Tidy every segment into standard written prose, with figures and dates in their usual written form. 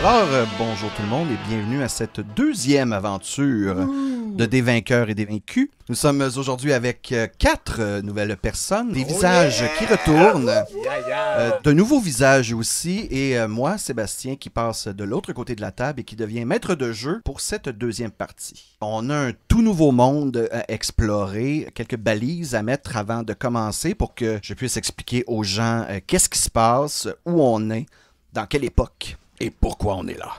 Alors, bonjour tout le monde et bienvenue à cette deuxième aventure de Des vainqueurs et des vaincus. Nous sommes aujourd'hui avec 4 nouvelles personnes, des visages qui retournent, de nouveaux visages aussi, et moi, Sébastien, qui passe de l'autre côté de la table et qui devient maître de jeu pour cette deuxième partie. On a un tout nouveau monde à explorer, quelques balises à mettre avant de commencer pour que je puisse expliquer aux gens qu'est-ce qui se passe, où on est, dans quelle époque. Et pourquoi on est là.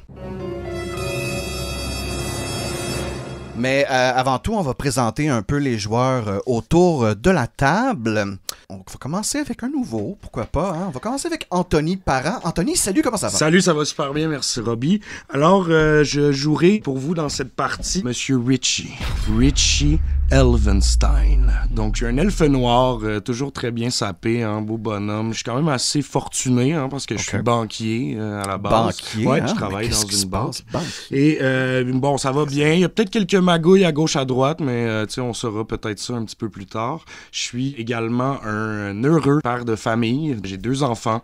Mais avant tout, on va présenter un peu les joueurs autour de la table. On va commencer avec un nouveau, pourquoi pas. Hein? On va commencer avec Anthony Parent. Anthony, salut, comment ça va? Salut, ça va super bien, merci Robbie. Alors, je jouerai pour vous dans cette partie Monsieur Richie Elvenstein. Donc, je suis un elfe noir, toujours très bien sapé, un beau bonhomme. Je suis quand même assez fortuné, hein, parce que je suis banquier à la base. Banquier, ouais, hein? Je travaille dans une banque. Banquier. Et bon, ça va bien. Il y a peut-être quelques magouilles à gauche, à droite, mais on saura peut-être ça un petit peu plus tard. Je suis également un heureux père de famille. J'ai 2 enfants.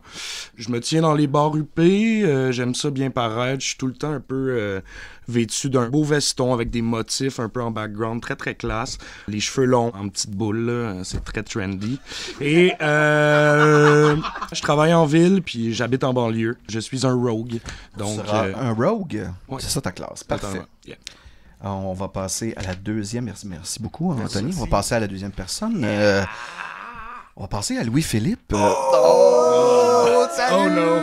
Je me tiens dans les bars huppés. J'aime ça bien paraître. Je suis tout le temps un peu vêtu d'un beau veston avec des motifs un peu en background, très très classe. Les cheveux longs en petite boule, là, c'est très trendy. Et je travaille en ville, puis j'habite en banlieue. Je suis un rogue. Donc, un rogue? Ouais. C'est ça ta classe, parfait. Yeah. On va passer à la deuxième. Merci beaucoup, Anthony. On va passer à la deuxième personne. On va passer à Louis-Philippe. Oh, salut! Oh no!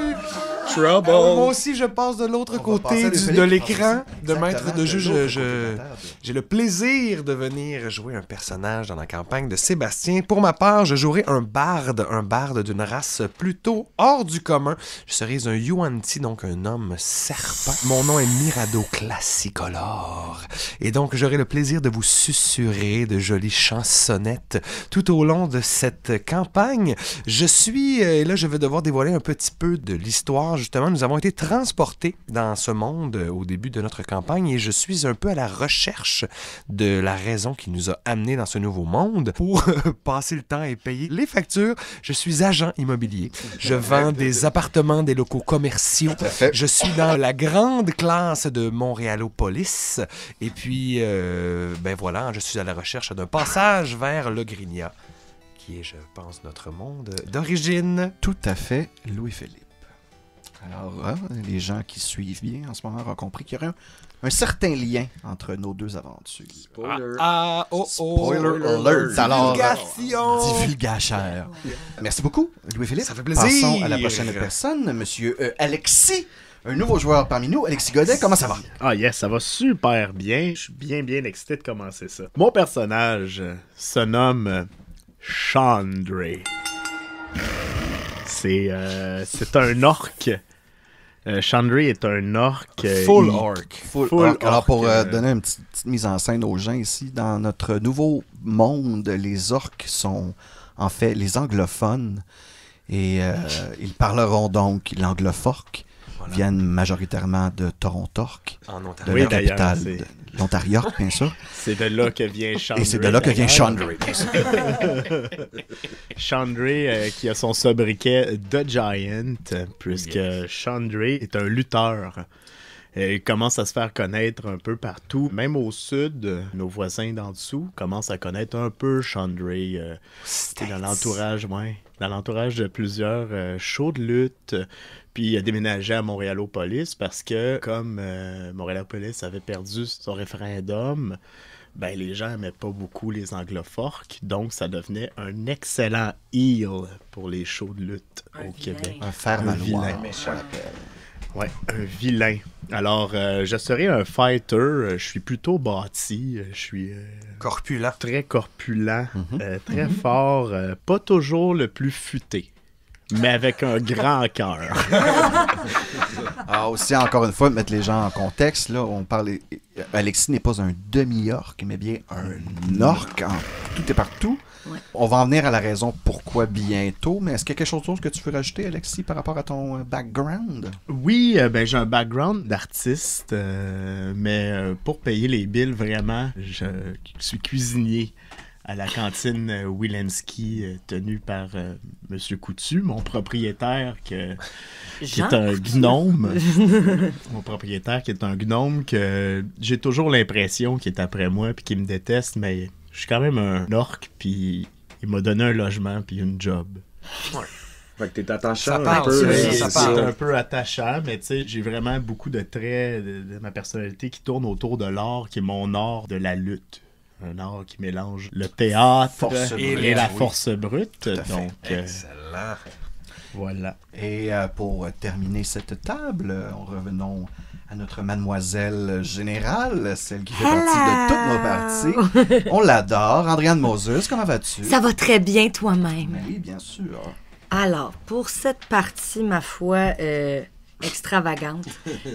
Trouble! Moi aussi, je passe de l'autre On va passer côté à de Louis-Philippe. l'écran de Exactement, maître de jeu. de l'autre côté de la table. J'ai le plaisir de venir jouer un personnage dans la campagne de Sébastien. Pour ma part, je jouerai un barde d'une race plutôt hors du commun. Je serai un Yuan-Ti, donc un homme serpent. Mon nom est Mirado Classicolore. Et donc, j'aurai le plaisir de vous susurrer de jolies chansonnettes tout au long de cette campagne. Je suis, et là, je vais devoir dévoiler un petit peu de l'histoire. Justement, nous avons été transportés dans ce monde au début de notre campagne et je suis un peu à la recherche de la raison qui nous a amenés dans ce nouveau monde pour passer le temps et payer les factures. Je suis agent immobilier. Je vends des appartements, des locaux commerciaux. Je suis dans la grande classe de Montréalopolis. Et puis, ben voilà, je suis à la recherche d'un passage vers le Grignat, qui est, je pense, notre monde d'origine. Tout à fait, Louis-Philippe. Alors, les gens qui suivent bien en ce moment ont compris qu'il y aurait un certain lien entre nos deux aventures. Spoiler alert! Alors, divulgacheur. Merci beaucoup, Louis-Philippe. Ça fait plaisir. Passons à la prochaine personne, Monsieur Alexis. Un nouveau joueur parmi nous, Alexis Godet, comment ça va? Ah yes, ça va super bien. Je suis bien excité de commencer ça. Mon personnage se nomme Chandray. C'est un orc. Chandray est un orc. Full orc. Alors, pour orc, donner une petite mise en scène aux gens ici, dans notre nouveau monde, les orcs sont en fait les anglophones et ils parleront donc l'angloforque. Viennent majoritairement de Toronto-Orc, de la capitale de l'Ontario, bien sûr. C'est de là que vient Chandray. Et c'est de là que vient Chandray, bien sûr. Chandray qui a son sobriquet The Giant, puisque Chandray est un lutteur. Il commence à se faire connaître un peu partout. Même au sud, nos voisins d'en dessous commencent à connaître un peu Chandray. Dans l'entourage, dans l'entourage de plusieurs shows de lutte. Puis il a déménagé à Montréalopolis parce que, comme Montréalopolis avait perdu son référendum, ben les gens n'aimaient pas beaucoup les angloforques, donc ça devenait un excellent heel pour les shows de lutte au Québec. Un fer-manoir, vilain. Ouais, un vilain. Alors, je serai un fighter. Je suis plutôt bâti. Je suis Corpulent. très corpulent, très fort. Pas toujours le plus futé, mais avec un grand cœur. Alors aussi, encore une fois, mettre les gens en contexte, là, on parle. Alexis n'est pas un demi-orc, mais bien un orc en tout et partout. Ouais. On va en venir à la raison pourquoi bientôt, mais est-ce qu'il y a quelque chose que tu veux rajouter, Alexis, par rapport à ton background? Oui, ben j'ai un background d'artiste, mais pour payer les billes, vraiment, je suis cuisinier. à la cantine Wilenski tenue par Monsieur Coutu, mon propriétaire qui est un gnome. Mon propriétaire qui est un gnome que j'ai toujours l'impression qu'il est après moi puis qu'il me déteste, mais je suis quand même un orc puis il m'a donné un logement puis une job. Ouais. Fait que t'es attachant Ça un parle, peu. ça C'est parle. un peu attachant, mais tu sais, j'ai vraiment beaucoup de traits de ma personnalité qui tournent autour de l'art, qui est mon art de la lutte. Un art qui mélange le théâtre Force et brute, la oui. force brute. Tout à fait. Donc, Excellent. voilà. Et pour terminer cette table, revenons à notre mademoiselle générale, celle qui fait partie de toutes nos parties. On l'adore. Andréane Moses, comment vas-tu? Ça va très bien toi-même. Ben oui, bien sûr. Alors, pour cette partie, ma foi, extravagante,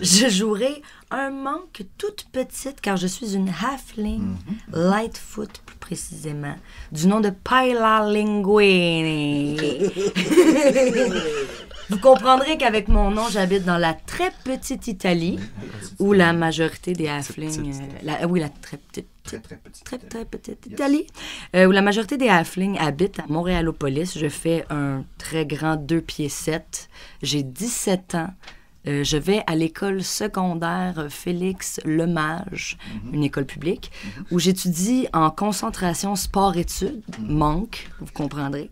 je jouerai un monk toute petite car je suis une halfling, Lightfoot plus précisément, du nom de Paila Linguini. Vous comprendrez qu'avec mon nom, j'habite dans la très petite Italie, où la majorité des halflings... oui, la très petite Très, très petite. très petite Italie, où la majorité des halflings habitent à Montréalopolis. Je fais un très grand 2 pieds 7. J'ai 17 ans. Je vais à l'école secondaire Félix Lemage, une école publique, où j'étudie en concentration sport-études, monk, vous comprendrez.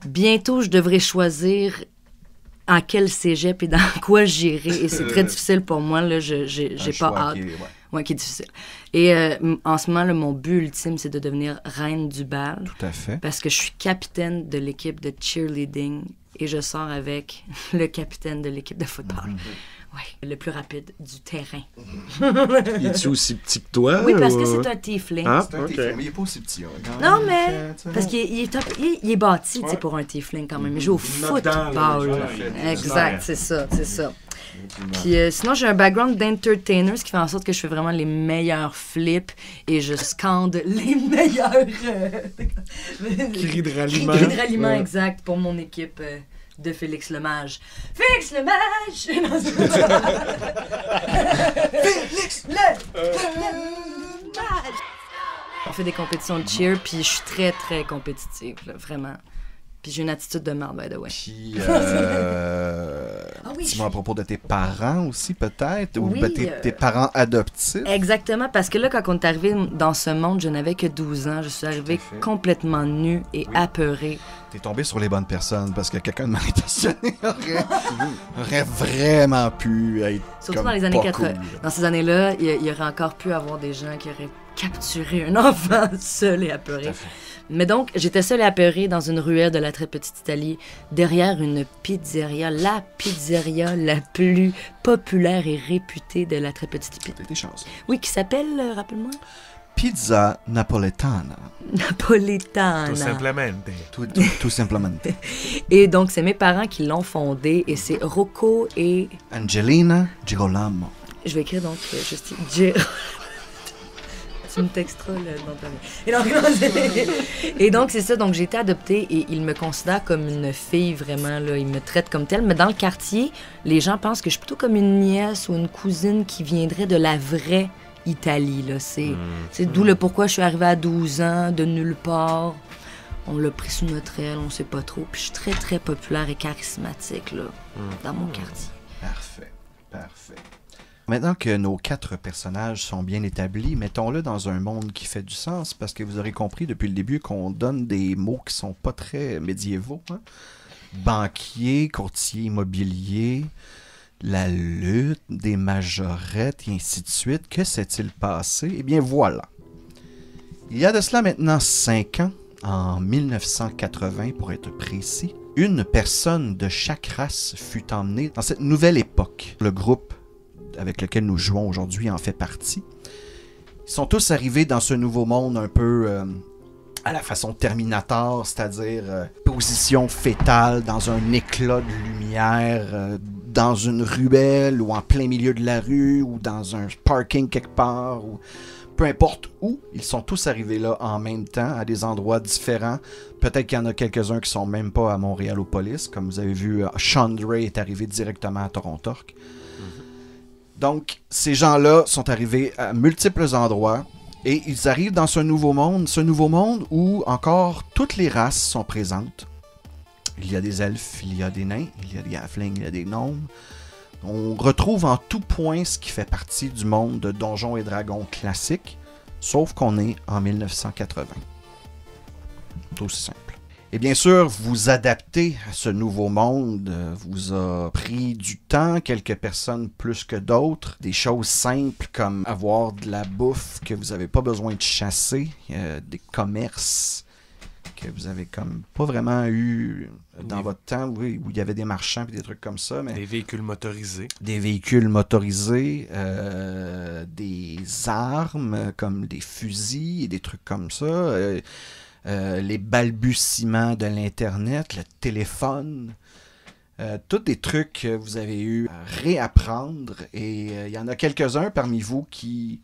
Bientôt, je devrais choisir en quel cégep et dans quoi j'irai, et c'est très difficile pour moi, là, j'ai pas hâte. Ouais, qui est difficile. Et en ce moment, là, mon but ultime, c'est de devenir reine du bal. Tout à fait. Parce que je suis capitaine de l'équipe de cheerleading et je sors avec le capitaine de l'équipe de football. Oui, le plus rapide du terrain. Es-tu aussi petit que toi? Oui, parce ou- que c'est un tiefling. Ah, C'est un ok. tiefling, mais il est pas aussi petit. Hein, quand Non, même. mais Tu sais, parce qu'il est bâti, tu sais, pour un tiefling quand même. Il joue au knock-down, là, football. déjà. Exact, c'est ça, c'est ça. Puis sinon, j'ai un background d'entertainer, ce qui fait en sorte que je fais vraiment les meilleurs flips et je scande les meilleurs Cris de ralliement. cris de ralliement, Ouais. exact, pour mon équipe de Félix Lemage. Félix Lemage! Non, c'est pas ça. Félix Lemage! On fait des compétitions de cheer, puis je suis très, très compétitive, là, vraiment. Puis j'ai une attitude de merde, by the way. Puis, Ah oui, dis-moi à propos de tes parents aussi, peut-être, ou Oui, ben, tes parents adoptifs. Exactement, parce que là, quand on est arrivé dans ce monde, je n'avais que 12 ans. Je suis arrivée Tout à fait. complètement nue et apeurée. T'es tombé sur les bonnes personnes parce que quelqu'un de mal intentionné aurait vraiment pu être. Surtout comme dans les années pas 80. cool. Dans ces années-là, il y aurait encore pu avoir des gens qui auraient capturé un enfant seul et apeuré. Mais donc, j'étais seule et apeurée dans une ruelle de la très petite Italie, derrière une pizzeria, la pizzeria la plus populaire et réputée de la très petite Italie. T'as des chances. Oui, qui s'appelle, rappelle-moi, Pizza napoletana. Napoletana. Tout simplement. Tout simplement. Et donc, c'est mes parents qui l'ont fondée et c'est Rocco et... Angelina Girolamo. Je vais écrire donc juste... Tu me texteras le nom de ta vie. Et donc, c'est ça. Donc, j'ai été adoptée et ils me considèrent comme une fille, vraiment. Là. Ils me traitent comme telle. Mais dans le quartier, les gens pensent que je suis plutôt comme une nièce ou une cousine qui viendrait de la vraie Italie. Là. C'est d'où le pourquoi je suis arrivée à 12 ans, de nulle part. On l'a pris sous notre aile, on sait pas trop. Puis je suis très, très populaire et charismatique là, dans mon quartier. Parfait. Parfait. Maintenant que nos 4 personnages sont bien établis, mettons-le dans un monde qui fait du sens, parce que vous aurez compris depuis le début qu'on donne des mots qui sont pas très médiévaux. Hein? Banquier, courtier immobilier, la lutte, des majorettes, et ainsi de suite. Que s'est-il passé? Eh bien, voilà. Il y a de cela maintenant 5 ans, en 1980 pour être précis, une personne de chaque race fut emmenée dans cette nouvelle époque. Le groupe avec lequel nous jouons aujourd'hui en fait partie. Ils sont tous arrivés dans ce nouveau monde un peu à la façon Terminator, c'est-à-dire position fétale dans un éclat de lumière, dans une ruelle ou en plein milieu de la rue ou dans un parking quelque part ou peu importe où, ils sont tous arrivés là en même temps, à des endroits différents. Peut-être qu'il y en a quelques-uns qui sont même pas à Montréalopolis. Comme vous avez vu, Chandray est arrivé directement à Toronto. Donc, ces gens-là sont arrivés à multiples endroits Et ils arrivent dans ce nouveau monde où encore toutes les races sont présentes. Il y a des elfes, il y a des nains, il y a des halflings, il y a des gnomes. On retrouve en tout point ce qui fait partie du monde de Donjons et Dragons classique, sauf qu'on est en 1980. C'est aussi simple. Et bien sûr, vous adapter à ce nouveau monde vous a pris du temps, quelques personnes plus que d'autres. Des choses simples comme avoir de la bouffe que vous n'avez pas besoin de chasser, des commerces que vous avez comme pas vraiment eu dans votre temps, oui, où il y avait des marchands et des trucs comme ça. Mais Des véhicules motorisés. des véhicules motorisés, des armes comme des fusils et des trucs comme ça. Les balbutiements de l'Internet, le téléphone, tous des trucs que vous avez eu à réapprendre. Et il y en a quelques-uns parmi vous qui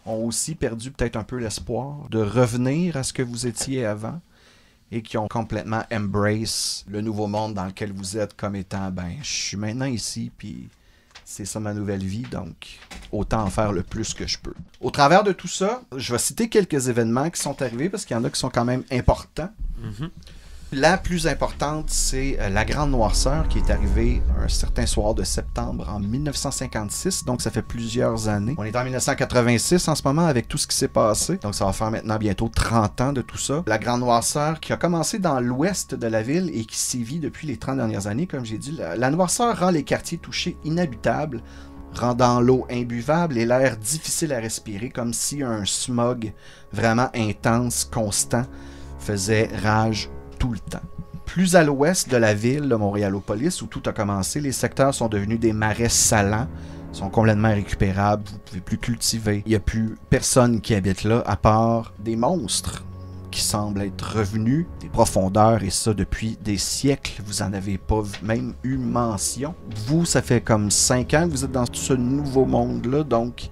ont aussi perdu peut-être un peu l'espoir de revenir à ce que vous étiez avant et qui ont complètement embrace le nouveau monde dans lequel vous êtes comme étant, ben, je suis maintenant ici, puis c'est ça ma nouvelle vie, donc autant en faire le plus que je peux. Au travers de tout ça, je vais citer quelques événements qui sont arrivés parce qu'il y en a qui sont quand même importants. La plus importante, c'est la Grande Noirceur qui est arrivée un certain soir de septembre en 1956, donc ça fait plusieurs années. On est en 1986 en ce moment avec tout ce qui s'est passé, donc ça va faire maintenant bientôt 30 ans de tout ça. La Grande Noirceur qui a commencé dans l'ouest de la ville et qui sévit depuis les 30 dernières années, comme j'ai dit. La noirceur rend les quartiers touchés inhabitables, rendant l'eau imbuvable et l'air difficile à respirer, comme si un smog vraiment intense, constant, faisait rage tout le temps. Plus à l'ouest de la ville de Montréalopolis, où tout a commencé, les secteurs sont devenus des marais salants, sont complètement récupérables, vous ne pouvez plus cultiver. Il n'y a plus personne qui habite là, à part des monstres qui semblent être revenus des profondeurs, et ça depuis des siècles. Vous n'en avez pas même eu mention. Vous, ça fait comme 5 ans que vous êtes dans ce nouveau monde-là, donc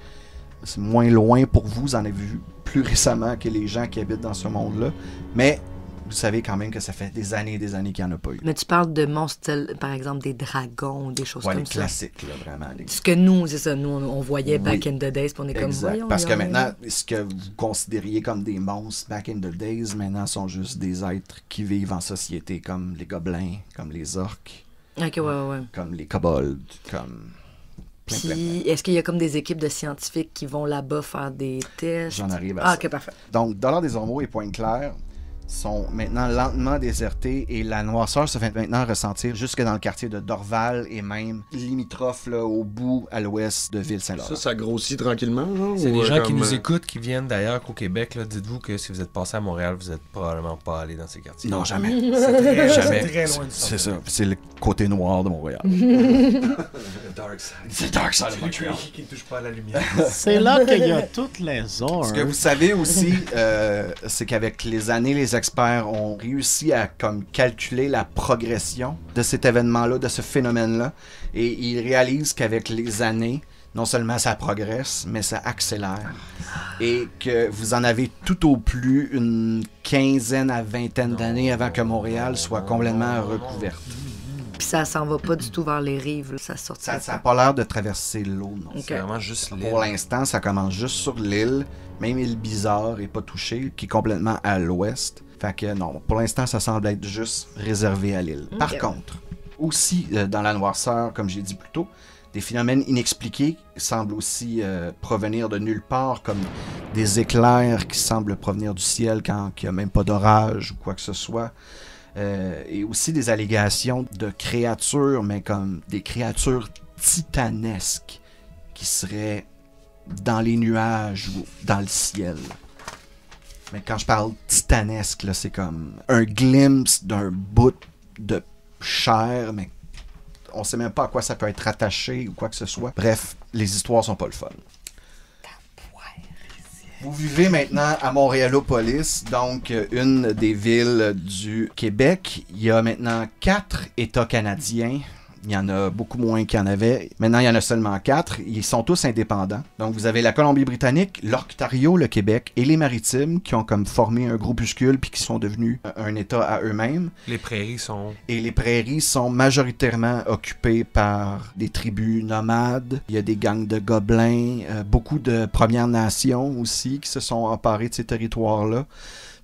c'est moins loin pour vous. Vous en avez vu plus récemment que les gens qui habitent dans ce monde-là. Mais vous savez quand même que ça fait des années qu'il n'y en a pas eu. Mais tu parles de monstres, par exemple des dragons, des choses Ouais, comme les ça. classiques, là, vraiment. Ce que nous, c'est ça, nous, on voyait Oui. back in the days, puis on est comme, Exact. voyons, Parce que voyons. maintenant, ce que vous considériez comme des monstres back in the days, maintenant sont juste des êtres qui vivent en société, comme les gobelins, comme les orques, Ok, ouais. comme les kobolds, comme... Puis, est-ce qu'il y a comme des équipes de scientifiques qui vont là-bas faire des tests? J'en arrive à Ah, ça. ok, parfait. Donc, Dollars des Ormeaux et Pointe-Claire sont maintenant lentement désertés et la noirceur se fait maintenant ressentir jusque dans le quartier de Dorval et même limitrophe là, au bout à l'ouest de Ville-Saint-Laurent. Ça grossit tranquillement, genre? C'est ou, des gens qui comme, nous écoutent, qui viennent d'ailleurs qu'au Québec. Là, dites-vous que si vous êtes passé à Montréal, vous n'êtes probablement pas allé dans ces quartiers. Non, jamais. Jamais. Jamais. Très loin de C'est ça. C'est le côté noir de Montréal. The dark side. C'est Dark Side of Montreal. Qui ne touche pas à la lumière. C'est là qu'il y a toutes les heures. Ce que vous savez aussi, c'est qu'avec les années, les experts ont réussi à comme calculer la progression de cet événement-là, de ce phénomène-là, et ils réalisent qu'avec les années, non seulement ça progresse, mais ça accélère, et que vous en avez tout au plus une quinzaine à vingtaine d'années avant que Montréal soit complètement recouverte. Puis ça s'en va pas du tout vers les rives, là. Ça sort Ça n'a pas l'air de traverser l'eau, non. Ok. C'est vraiment juste l'île. Pour l'instant, ça commence juste sur l'île. Même île Bizarre est pas touchée, qui est complètement à l'ouest. Fait que non, pour l'instant, ça semble être juste réservé à l'île. Par contre, aussi dans la noirceur, comme j'ai dit plus tôt, des phénomènes inexpliqués semblent aussi provenir de nulle part, comme des éclairs qui semblent provenir du ciel quand il n'y a même pas d'orage ou quoi que ce soit. Et aussi des allégations de créatures, mais comme des créatures titanesques qui seraient dans les nuages ou dans le ciel. Mais quand je parle titanesque, là, c'est comme un glimpse d'un bout de chair, mais on sait même pas à quoi ça peut être rattaché ou quoi que ce soit. Bref, les histoires sont pas le fun. Vous vivez maintenant à Montréalopolis, donc une des villes du Québec. Il y a maintenant 4 États canadiens, Il y en a beaucoup moins qu'il y en avait. Maintenant, il y en a seulement 4. Ils sont tous indépendants. Donc, vous avez la Colombie-Britannique, l'Ontario, le Québec et les Maritimes qui ont comme formé un groupuscule puis qui sont devenus un État à eux-mêmes. Les prairies sont... Et les prairies sont majoritairement occupées par des tribus nomades. Il y a des gangs de gobelins, beaucoup de Premières Nations aussi qui se sont emparés de ces territoires-là.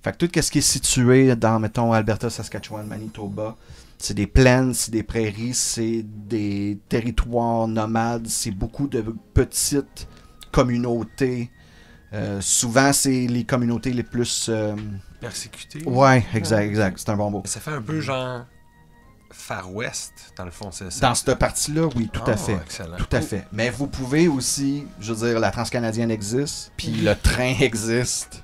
Fait que tout ce qui est situé dans, mettons, Alberta, Saskatchewan, Manitoba, c'est des plaines, c'est des prairies, c'est des territoires nomades, c'est beaucoup de petites communautés. Souvent, c'est les communautés les plus... persécutés. Ouais, exact. C'est un bon mot. Ça fait un peu genre Far West, dans le fond, c'est ça? Dans cette partie-là, oui, tout à fait. Excellent. Tout à fait. Mais vous pouvez aussi, je veux dire, la Transcanadienne existe, puis le train existe.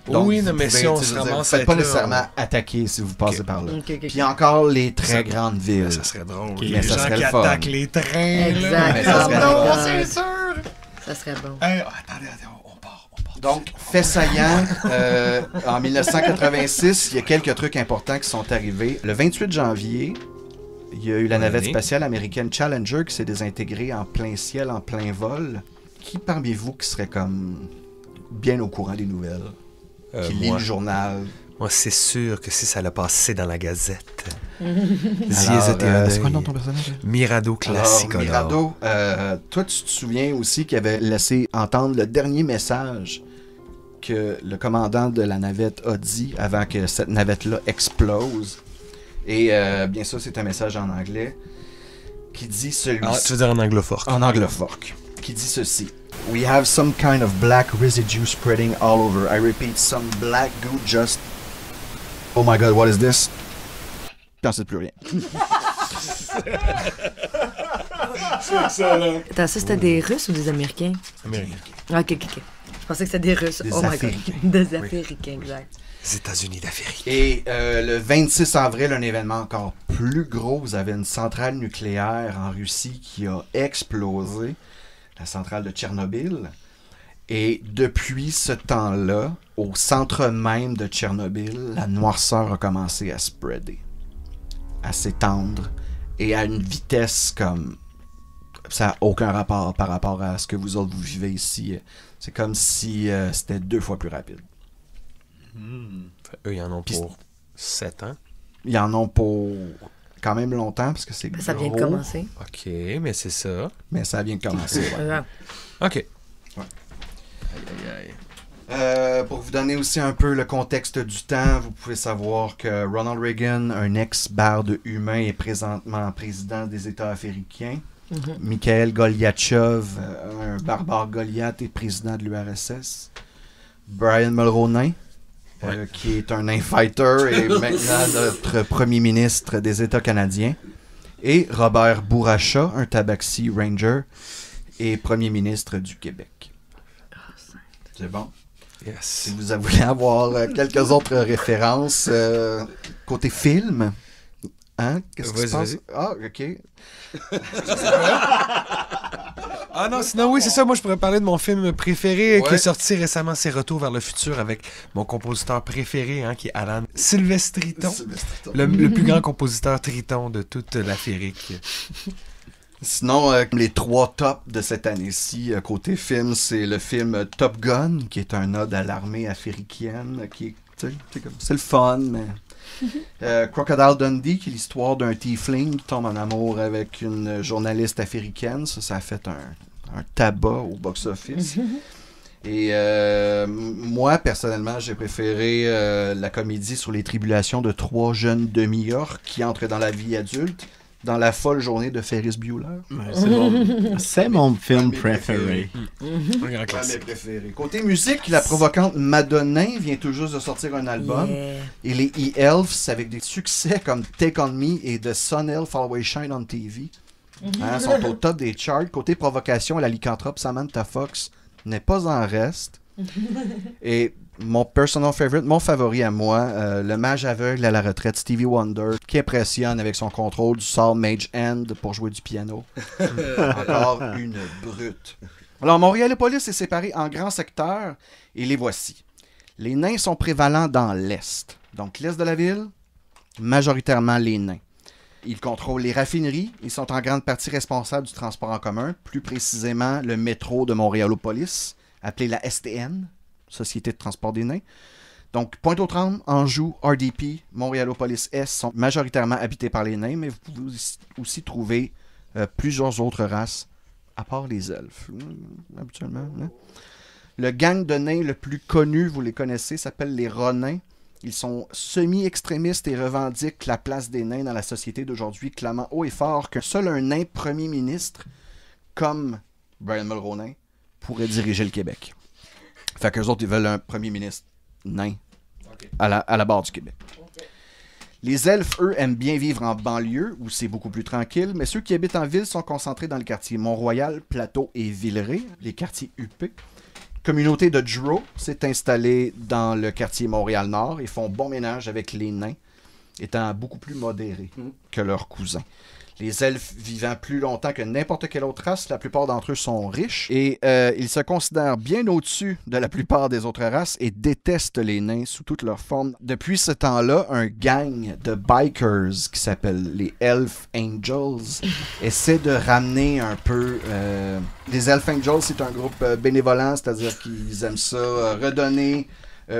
Donc, oui, non, vous mais pouvez, si on tu sais, se je veux dire, ramasse faites pas à être là, nécessairement attaquer si vous passez par là. Ok. Puis encore les très Ça- grandes villes. Ça serait drôle. Ok. Les Mais ça gens serait qui le fun. attaquent les trains. Exact. Mais ça serait non, le fun. c'est sûr. Ça serait bon. Attendez, on part. Donc, fait saillant, en 1986, il y a quelques trucs importants qui sont arrivés. Le 28 janvier, il y a eu la navette spatiale américaine Challenger qui s'est désintégrée en plein ciel, en plein vol. Qui parmi vous qui serait comme bien au courant des nouvelles? Qui lit moi, le journal? moi, c'est sûr que si ça l'a passé dans la Gazette. Alors, c'est quoi le nom de ton personnage? Mirado Classicolor. Alors, Mirado, toi, tu te souviens aussi qu'il avait laissé entendre le dernier message que le commandant de la navette a dit avant que cette navette-là explose. Et bien sûr, c'est un message en anglais qui dit celui-ci. Ah, tu veux dire en anglophone? En anglophone. Qui dit ceci. We have some kind of black residue spreading all over. I repeat, some black goo just... Oh my god, what is this? J'en sais plus rien. Attends, ça, c'était des Russes ou des Américains? Américain. Ok. Je pensais que c'était des Russes. Des oh my Aféricains. god. Des Aféricains, exact. Les États-Unis d'Amérique. Et le 26 avril, un événement encore plus gros. Vous avez une centrale nucléaire en Russie qui a explosé. La centrale de Tchernobyl. Et depuis ce temps-là, au centre même de Tchernobyl, la noirceur a commencé à spreader, à s'étendre, et à une vitesse comme... Ça n'a aucun rapport par rapport à ce que vous autres vous vivez ici. C'est comme si c'était 2 fois plus rapide. Eux, ils en ont Puis pour 7 ans. Ils en ont pour quand même longtemps, parce que c'est Ça vient de gros, commencer. OK, mais c'est ça. mais ça vient de commencer. Ouais. Ouais. OK. Pour vous donner aussi un peu le contexte du temps, vous pouvez savoir que Ronald Reagan, un ex-barde humain, est présentement président des États africains. Mikhail Gorbatchev, un barbare Goliath, est président de l'URSS. Brian Mulroney, qui est un nain fighter, est maintenant notre premier ministre des États canadiens. Et Robert Bourassa, un tabaxi ranger, est premier ministre du Québec. C'est bon? Yes. Si vous voulez avoir quelques autres références côté film, hein? Qu'est-ce qui se passe? Vas-y. Ah, ok. Ah non, sinon oui, c'est ça. Moi, je pourrais parler de mon film préféré qui Ouais. est sorti récemment, c'est Retour vers le futur, avec mon compositeur préféré, qui est Alan Silvestriton, le plus grand compositeur triton de toute l'Afrique. Sinon, les 3 tops de cette année-ci, côté film, c'est le film Top Gun, qui est un ode à l'armée africaine, qui est, tu sais, c'est le fun, mais... Crocodile Dundee, qui est l'histoire d'un tiefling qui tombe en amour avec une journaliste africaine. Ça a fait un tabac au box-office. Et moi, personnellement, j'ai préféré la comédie sur les tribulations de 3 jeunes demi-orques qui entrent dans la vie adulte dans la folle journée de Ferris Bueller. C'est mon film mes préféré. Un grand Un de mes classique. préférés. Côté musique, la provocante Madonna vient tout juste de sortir un album. Yeah. Et les E-Elves, avec des succès comme Take On Me et The Sun Elf Always Shine on TV, sont au top des charts. Côté provocation, la lycanthrope Samantha Fox n'est pas en reste. Et mon personal favorite, mon favori à moi, le mage aveugle à la retraite, Stevie Wonder, qui impressionne avec son contrôle du sort Mage Hand pour jouer du piano. Encore une brute. Alors, Montréalopolis est séparé en grands secteurs, et les voici. Les nains sont prévalents dans l'Est. Donc, l'Est de la ville, majoritairement les nains. Ils contrôlent les raffineries. Ils sont en grande partie responsables du transport en commun, plus précisément le métro de Montréalopolis, appelé la STN, Société de transport des nains. Donc, Pointe-aux-Trembles, Anjou, RDP, Montréalopolis-Est sont majoritairement habités par les nains, mais vous pouvez aussi trouver plusieurs autres races, à part les elfes, habituellement. Hein? Le gang de nains le plus connu, vous les connaissez, s'appelle les Ronins. Ils sont semi-extrémistes et revendiquent la place des nains dans la société d'aujourd'hui, clamant haut et fort que seul un nain premier ministre, comme Brian Mulroney, pourrait diriger le Québec. Fait qu'eux autres, ils veulent un premier ministre nain à la barre du Québec. Les elfes, eux, aiment bien vivre en banlieue, où c'est beaucoup plus tranquille, mais ceux qui habitent en ville sont concentrés dans le quartier Mont-Royal, Plateau et Villeray, les quartiers huppés. Communauté de Drow s'est installée dans le quartier Montréal-Nord et font bon ménage avec les nains, étant beaucoup plus modérés que leurs cousins. Les elfes vivant plus longtemps que n'importe quelle autre race, la plupart d'entre eux sont riches et ils se considèrent bien au-dessus de la plupart des autres races et détestent les nains sous toutes leurs formes. Depuis ce temps-là, un gang de bikers qui s'appelle les Elf Angels essaie de ramener un peu... Les Elf Angels, c'est un groupe bénévolent, c'est-à-dire qu'ils aiment ça redonner...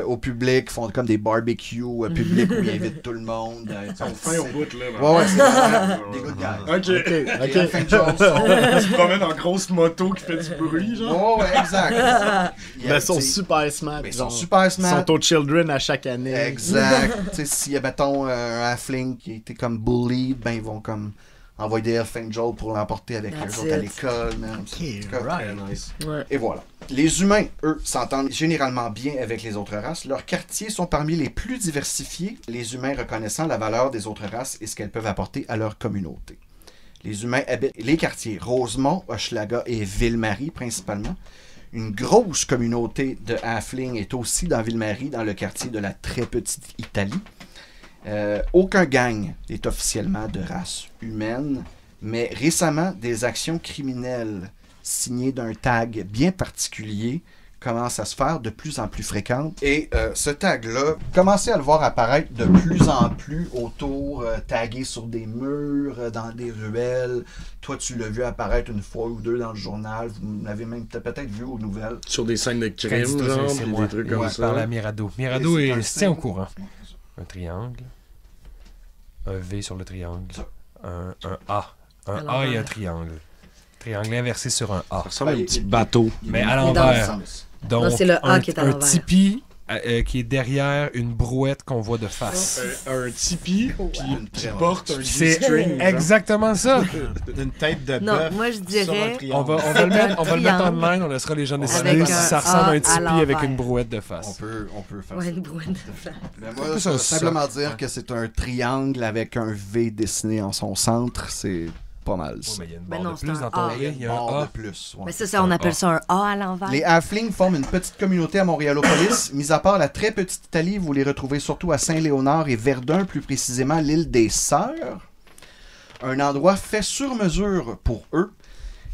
au public, font comme des barbecues publics où ils invitent tout le monde. Ils sont fins au bout, là. Ouais, c'est vraiment des good guys. OK. Les Elf Angels sont... Ils se promènent en grosse moto qui fait du bruit, genre. Ouais, exact. Mais ils sont super smart. Ils sont super smart. Ils sont aux Children à chaque année. Exact. Tu sais, s'il y a, mettons, un halfling qui était comme bullied, ben ils vont comme envoyer des Elf Angels pour l'emporter avec eux autres à l'école. Nice. Ouais. Et voilà. Les humains, eux, s'entendent généralement bien avec les autres races. Leurs quartiers sont parmi les plus diversifiés, les humains reconnaissant la valeur des autres races et ce qu'elles peuvent apporter à leur communauté. Les humains habitent les quartiers Rosemont, Hochelaga et Ville-Marie principalement. Une grosse communauté de halflings est aussi dans Ville-Marie, dans le quartier de la très petite Italie. Aucun gang n'est officiellement de race humaine, mais récemment, des actions criminelles signées d'un tag bien particulier commencent à se faire de plus en plus fréquentes. Et ce tag-là, commencez à le voir apparaître de plus en plus autour, tagué sur des murs, dans des ruelles. Toi, tu l'as vu apparaître une fois ou deux dans le journal. Vous l'avez même peut-être vu aux nouvelles. Sur des scènes de crime, Candidat, genre, c'est puis moi. des trucs comme Ouais, ça. par la Mirado. Mirado Et c'est se tient au courant. Ouais. Un triangle. Un V sur le triangle. Ça. Un A. Un À A et l'envers. un triangle. Triangle inversé sur un A. Ça ressemble à un petit bateau. Mais à dans le l'envers. sens. Donc, Non, c'est le A qui est à un l'envers. tipi qui est derrière une brouette qu'on voit de face. Un tipi qui porte un C'est G-string. genre. exactement ça. Une tête de Non, bœuf moi, je sur un dirais- triangle. On va le mettre, un on va le mettre en ligne, on laissera les gens Avec décider un si ça ressemble à A un à tipi l'envers. avec une brouette de On face. peut faire Ouais, ça. une brouette de flamme. Mais moi, Plus je un veux simplement socle. dire que c'est un triangle avec un V dessiné en son centre. C'est pas mal Ouais, ça. mais il y a une Ben barre non, de c'est plus un dans ton A. V. Il y a un Barre A. de plus. Ouais. Mais ça, on appelle ça un A à l'envers. Les halflings forment une petite communauté à Montréalopolis. Mis à part la très petite Italie, vous les retrouvez surtout à Saint-Léonard et Verdun, plus précisément l'île des Sœurs. Un endroit fait sur mesure pour eux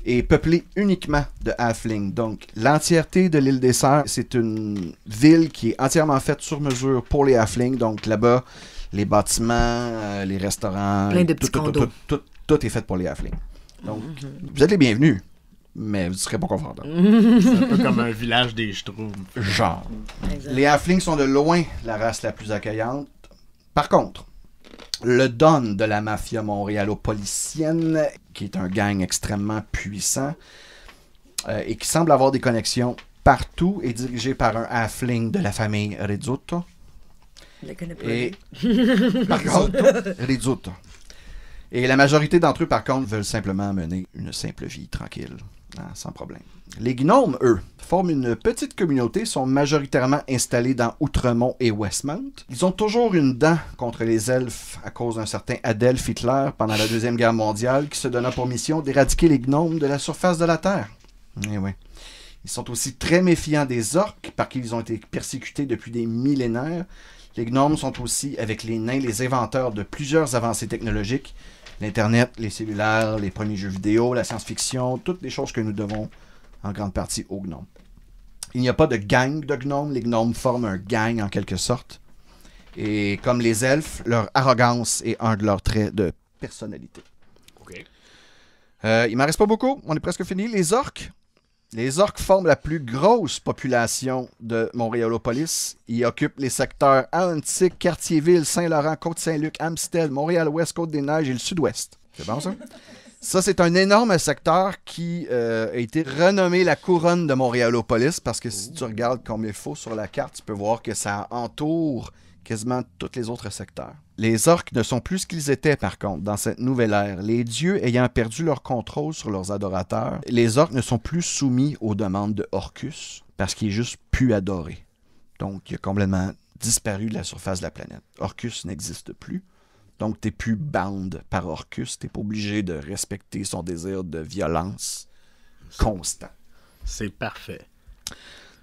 et peuplé uniquement de halflings. Donc, l'entièreté de l'île des Sœurs, c'est une ville qui est entièrement faite sur mesure pour les halflings. Donc, là-bas, les bâtiments, les restaurants... Plein de petits condos. Tout est fait pour les halflings. Donc, vous êtes les bienvenus, mais vous ne serez pas confortables. C'est un peu comme un village des Schtroumpfs. Genre. Exact. Les halflings sont de loin la race la plus accueillante. Par contre, le Don de la mafia montréalopolicienne, qui est un gang extrêmement puissant et qui semble avoir des connexions partout, est dirigé par un halfling de la famille Rizzuto. Je le connais pas. Et par contre, Rizzuto. Et la majorité d'entre eux, par contre, veulent simplement mener une simple vie tranquille, sans problème. Les gnomes, eux, forment une petite communauté, sont majoritairement installés dans Outremont et Westmount. Ils ont toujours une dent contre les elfes à cause d'un certain Adolf Hitler pendant la Deuxième Guerre mondiale qui se donna pour mission d'éradiquer les gnomes de la surface de la Terre. Eh oui. Ils sont aussi très méfiants des orques par qui ils ont été persécutés depuis des millénaires. Les gnomes sont aussi, avec les nains, les inventeurs de plusieurs avancées technologiques. L'Internet, les cellulaires, les premiers jeux vidéo, la science-fiction, toutes les choses que nous devons en grande partie aux gnomes. Il n'y a pas de gang de gnomes. Les gnomes forment un gang en quelque sorte. Et comme les elfes, leur arrogance est un de leurs traits de personnalité. OK. Il m'en reste pas beaucoup. On est presque fini. Les orques. Les orques forment la plus grosse population de Montréalopolis. Ils occupent les secteurs Atlantique, Cartierville, Saint-Laurent, Côte-Saint-Luc, Amstel, Montréal-Ouest, Côte-des-Neiges et le Sud-Ouest. C'est bon, ça? Ça, c'est un énorme secteur qui a été renommé la couronne de Montréalopolis parce que si tu regardes comme il faut sur la carte, tu peux voir que ça entoure quasiment tous les autres secteurs. Les orques ne sont plus ce qu'ils étaient, par contre, dans cette nouvelle ère. Les dieux ayant perdu leur contrôle sur leurs adorateurs, les orques ne sont plus soumis aux demandes de Orcus parce qu'il est juste plus adoré. Donc, il a complètement disparu de la surface de la planète. Orcus n'existe plus. Donc, t'es plus bound par Orcus. T'es pas obligé de respecter son désir de violence constant. C'est parfait.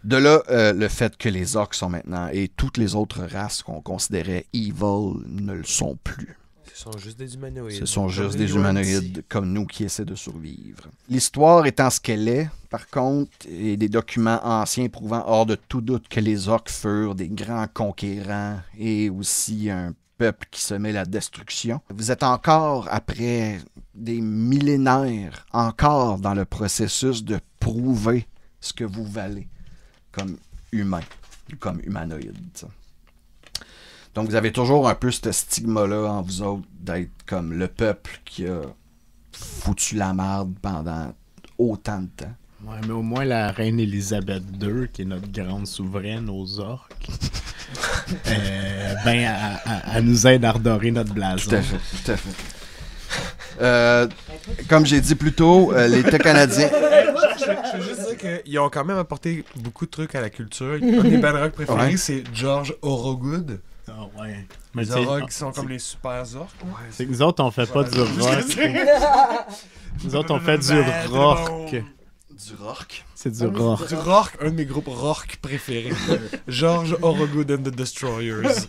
De là, le fait que les orques sont maintenant, et toutes les autres races qu'on considérait evil ne le sont plus. Ce sont juste des humanoïdes. Ce sont juste Comme des les humanoïdes comme nous qui essaient de survivre. L'histoire étant ce qu'elle est, par contre, et des documents anciens prouvant hors de tout doute que les orques furent des grands conquérants et aussi un peuple qui semait la destruction. Vous êtes encore, après des millénaires, encore dans le processus de prouver ce que vous valez comme humain, comme humanoïde. T'sais. Donc vous avez toujours un peu ce stigma-là en vous autres d'être comme le peuple qui a foutu la merde pendant autant de temps. Ouais, mais au moins la reine Élisabeth II, qui est notre grande souveraine aux orques, elle nous aide à redorer notre blason. Tout à fait, tout à fait. Comme j'ai dit plus tôt, l'État canadien... Je veux juste dire qu'ils ont quand même apporté beaucoup de trucs à la culture. Un des band rock préférés, Ouais. c'est George Orogood. Ah ouais. Mais Les tu sais, orques qui sont comme les super orques. c'est que nous autres, on fait pas du rock. Nous autres, on fait du rock. Du rock. C'est du rock. Du rock, un de mes groupes rock préférés. George Orogood and the Destroyers.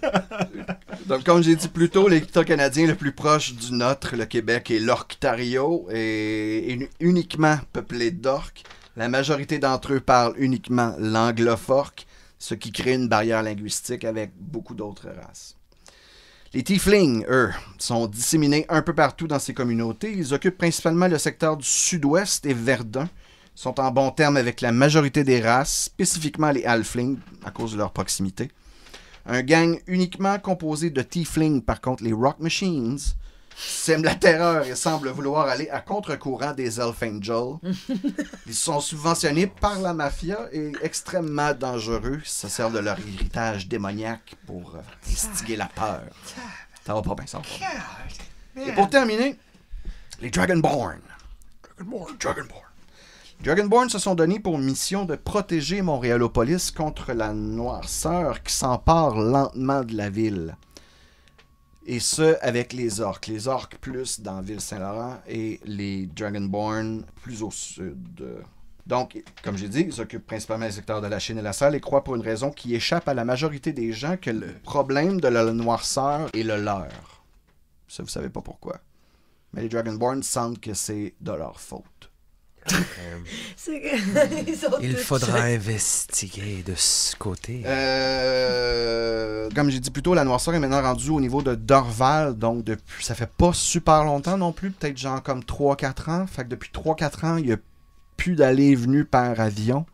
Donc, comme j'ai dit plus tôt, l'État canadien le plus proche du nôtre, le Québec, est l'Orctario, est uniquement peuplé d'orques. La majorité d'entre eux parlent uniquement l'anglophorque, ce qui crée une barrière linguistique avec beaucoup d'autres races. Les Tieflings, eux, sont disséminés un peu partout dans ces communautés. Ils occupent principalement le secteur du sud-ouest et Verdun. Ils sont en bon terme avec la majorité des races, spécifiquement les Halflings, à cause de leur proximité. Un gang uniquement composé de Tieflings, par contre, les Rock Machines, sèment la terreur et semblent vouloir aller à contre-courant des Elf Angels. Ils sont subventionnés par la mafia et extrêmement dangereux. Ils se servent de leur héritage démoniaque pour instiguer la peur. Ça va pas bien, ça va pas bien. Et pour terminer, les Dragonborn. Dragonborn se sont donnés pour mission de protéger Montréalopolis contre la noirceur qui s'empare lentement de la ville. Et ce, avec les orques. Les orques plus dans Ville-Saint-Laurent et les Dragonborn plus au sud. Donc, comme j'ai dit, ils occupent principalement les secteurs de la Chine et la Salle et croient pour une raison qui échappe à la majorité des gens que le problème de la noirceur est le leur. Ça, vous savez pas pourquoi. Mais les Dragonborn sentent que c'est de leur faute. Il faudra investiguer de ce côté. Comme j'ai dit plus tôt, la noirceur est maintenant rendue au niveau de Dorval, donc depuis, ça fait pas super longtemps non plus, peut-être genre comme 3-4 ans. Fait que depuis 3-4 ans, il n'y a plus d'aller et venue par avion.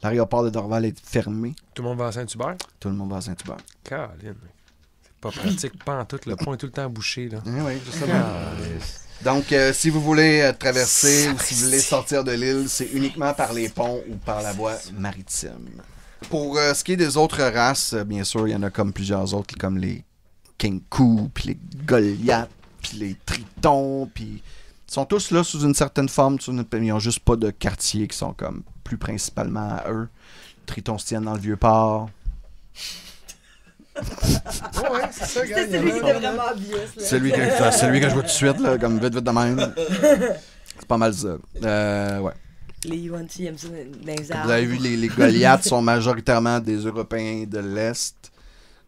L'aéroport de Dorval est fermé. Tout le monde va à Saint-Hubert? Tout le monde va à Saint-Hubert. Caroline. C'est pas pratique, pas en tout. Le pont est tout le temps bouché, là. Oui, justement. Donc, si vous voulez traverser ou si vous voulez sortir de l'île, c'est uniquement par les ponts ou par la voie maritime. Pour ce qui est des autres races, bien sûr, il y en a comme plusieurs autres, comme les Kenku, puis les Goliaths, puis les Tritons, puis ils sont tous là sous une certaine forme, ils n'ont juste pas de quartier qui sont comme plus principalement à eux. Les Tritons se tiennent dans le Vieux-Port. Ouais, c'est ça, gars. C'est celui qui était vraiment obvious. Là. Celui que je vois tout de suite, là, comme vite de même. C'est pas mal ça. Ouais. Les UNT aiment ça dans les Vous arbres. avez vu, les Goliaths sont majoritairement des Européens de l'Est,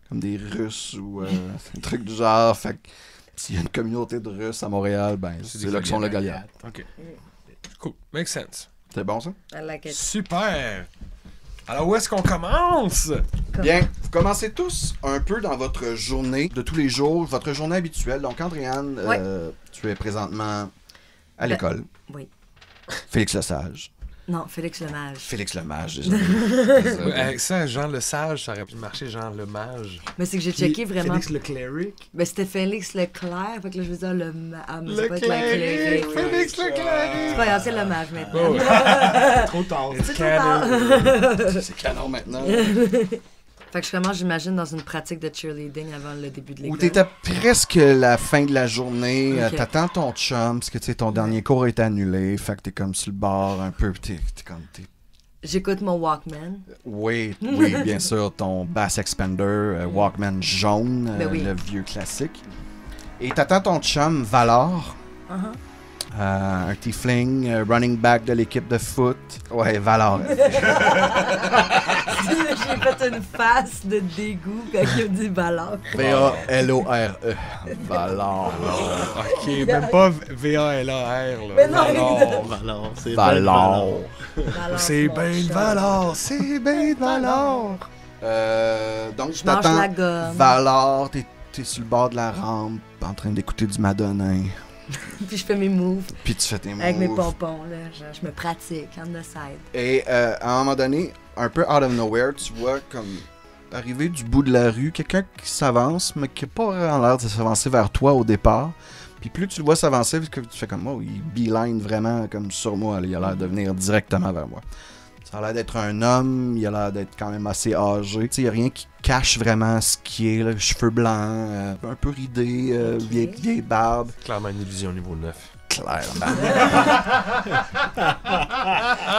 comme des Russes ou un truc du genre. Fait que s'il y a une communauté de Russes à Montréal, ben c'est là qu'ils sont les Goliaths. OK. Cool. Makes sense. C'est bon, ça? I like it. Super. Alors, où est-ce qu'on commence? Bien, vous commencez tous un peu dans votre journée de tous les jours, votre journée habituelle. Donc, Andréane, Ouais. tu es présentement à l'école. Oui. Félix Lesage. Non, Félix Lemage. Félix Lemage, déjà. Ça, Jean le Sage, ça aurait pu marcher, Jean le Mage. Mais c'est que j'ai checké vraiment. Félix le Cleric. Ben, c'était Félix Leclerc. Fait que là, je veux dire le. Ah, mais c'est Le pas être Leclerc. Cleric. Félix le C'est Cleric. pas grave, c'est le mage maintenant. Oh, ouais. Trop tard. C'est trop tard. C'est canon maintenant. Fait que je commence, j'imagine, dans une pratique de cheerleading avant le début de Où l'école. t'étais presque la fin de la journée, Ok. t'attends ton chum, parce que tu sais, ton dernier cours est annulé, fait que t'es comme sur le bord un peu, t'es comme... J'écoute mon Walkman. Oui, oui, bien sûr, ton Bass Expander, Walkman jaune, Ben oui. le vieux classique. Et t'attends ton chum Valor, un tiefling, running back de l'équipe de foot. Ouais, Valor. J'ai fait une face de dégoût quand il a dit ballon. V-A-L-O-R-E. Valor. Ok, même pas V-A-L-A-R, là. Mais non, Valor. Alors, c'est Valor. C'est ben de valeur, c'est ben de valeur. Donc, Je mange la gomme. Valor, t'es sur le bord de la rampe, en train d'écouter du Madonna. Puis je fais mes moves Puis tu fais tes moves. avec mes pompons. Là. Je me pratique on the side. Et à un moment donné, un peu out of nowhere, tu vois comme arriver du bout de la rue, quelqu'un qui s'avance, mais qui n'a pas vraiment l'air de s'avancer vers toi au départ. Puis plus tu le vois s'avancer, parce que tu fais comme, oh, il beeline vraiment comme sur moi. Là. Il a l'air de venir directement vers moi. Ça a l'air d'être un homme, il a l'air d'être quand même assez âgé. Tu sais, il n'y a rien qui cache vraiment ce qui est, là, cheveux blancs, un peu ridé, Ok. vieille barbe. Clairement une illusion niveau 9. Clairement.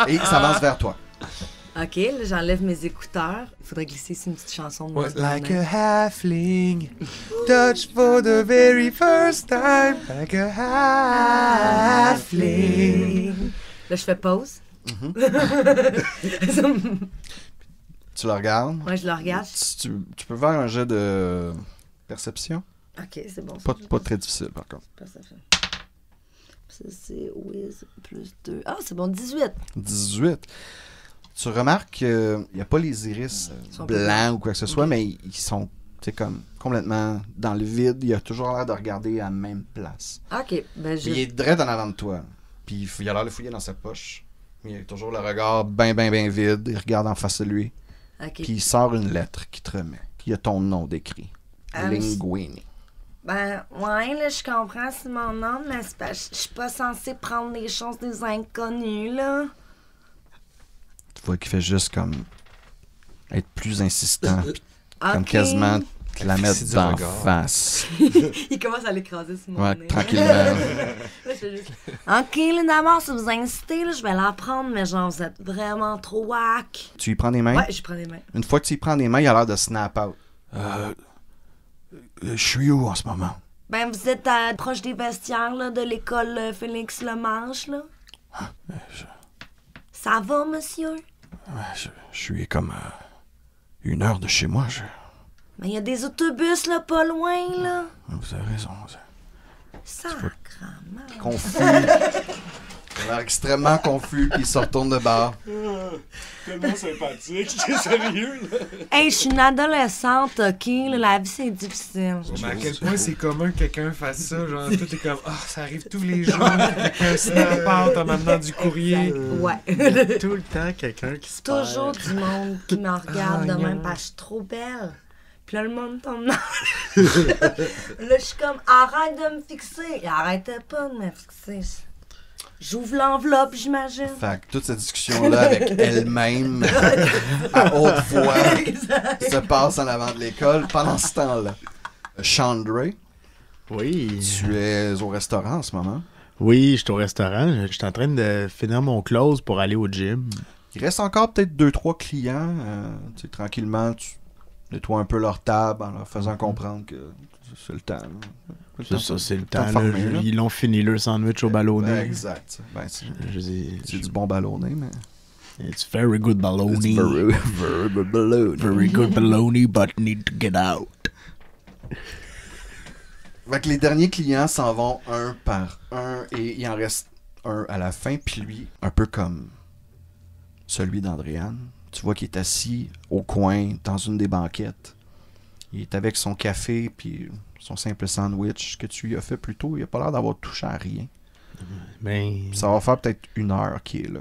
Et il s'avance vers toi. Ok, là, j'enlève mes écouteurs. Il faudrait glisser ici une petite chanson de moi. Like a halfling, touch for the very first time. Like a halfling. Là, je fais pause. Tu le regardes. Ouais, je le regarde. Tu peux faire un jet de perception. Ok, c'est bon. Pas très difficile, par contre. Ça, c'est Wiz plus 2. Ah, c'est bon, 18. 18. Tu remarques qu'il n'y a pas les iris sont blancs ou quoi que ce soit, Ok. mais ils sont comme complètement dans le vide. Il a toujours l'air de regarder à la même place. Ok, ben Puis il je. est direct en avant de toi. Puis il a l'air de fouiller dans sa poche. Mais il a toujours le regard bien vide. Il regarde en face de lui. Ok. Puis il sort une lettre qui te remet. Qui a ton nom décrit. Linguini. Ben, ouais, là, je comprends, c'est mon nom, mais c'est pas, je suis pas censée prendre les choses des inconnus, là. Tu vois qu'il fait juste comme être plus insistant. Puis comme Ok. quasiment te la mettre Fixer du d'en regard. face. Il commence à l'écraser sur mon Ouais, nez. tranquillement. Là, je fais juste, ok, là, d'abord, si vous incitez, là, je vais la prendre, mais genre, vous êtes vraiment trop whack. Tu y prends des mains? Ouais, je prends des mains. Une fois que tu y prends des mains, il a l'air de snap out. Je suis où en ce moment? Ben, vous êtes proche des vestiaires, là, de l'école Félix Lemage, là. Ça va, monsieur? Je suis comme 1 heure de chez moi. Mais il y a des autobus, là, pas loin, là. Vous avez raison. Sacrement. Confus. Il a l'air extrêmement confus, puis il se retourne de bord. Tellement sympathique, t'es sérieux, là? Hey, je suis une adolescente, ok? Là, la vie, c'est difficile. Mais à quel point c'est commun que quelqu'un fasse ça, genre tout est comme ça arrive tous les jours, avec un snap out en m'amenant du courrier. Ouais. Tout le temps, quelqu'un qui se perd. Toujours du monde qui me regarde de Ah, même non. parce que je suis trop belle. Puis là, le monde tombe dans... Là, je suis comme, arrête de me fixer. Il arrêtait pas de me fixer. J'ouvre l'enveloppe, j'imagine. Fait que toute cette discussion-là avec elle-même, à haute voix, se passe en avant de l'école pendant ce temps-là. Chandra, Oui. tu es au restaurant en ce moment. Oui, je suis au restaurant. Je suis en train de finir mon close pour aller au gym. Il reste encore peut-être 2-3 clients. Tu sais, tranquillement, tu nettoies un peu leur table en leur faisant comprendre que c'est le temps. C'est ça, c'est le temps temps. de là. former, là. Ils l'ont fini leur sandwich au ballonné. Exact. Ben, Je dis, c'est du bon ballonné, mais... It's very good It's baloney. very good baloney. Very good baloney, but need to get out. Fait que les derniers clients s'en vont un par un et il en reste un à la fin. Puis lui, un peu comme celui d'Andréane, Tu vois qu'il est assis au coin, dans une des banquettes. Il est avec son café, puis son simple sandwich que tu lui as fait plus tôt. Il a pas l'air d'avoir touché à rien. Ben, Ça va faire peut-être 1 heure qu'il est là.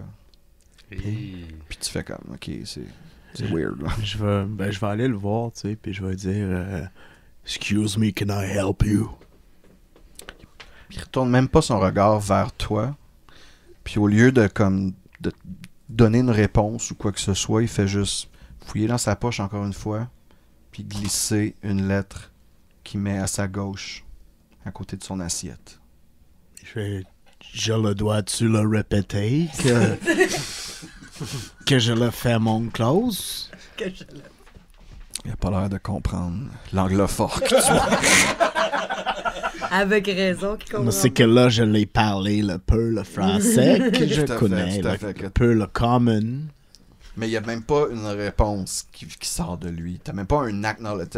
Puis tu fais comme, ok, c'est weird, là. je vais aller le voir, tu sais, puis je vais dire Excuse me, can I help you? Il retourne même pas son regard vers toi. Puis au lieu de donner une réponse ou quoi que ce soit, il fait juste fouiller dans sa poche encore une fois, puis glisser une lettre qu'il met à sa gauche, à côté de son assiette. Je le dois-tu le répéter que je le fais mon close? Il a pas l'air de comprendre l'anglophone que tu Avec raison, qui comprend. C'est que là, je l'ai parlé le peu le français que je Tout à fait, connais, tout à le fait. peu le common. Mais il n'y a même pas une réponse qui sort de lui. T'as même pas un acknowledge.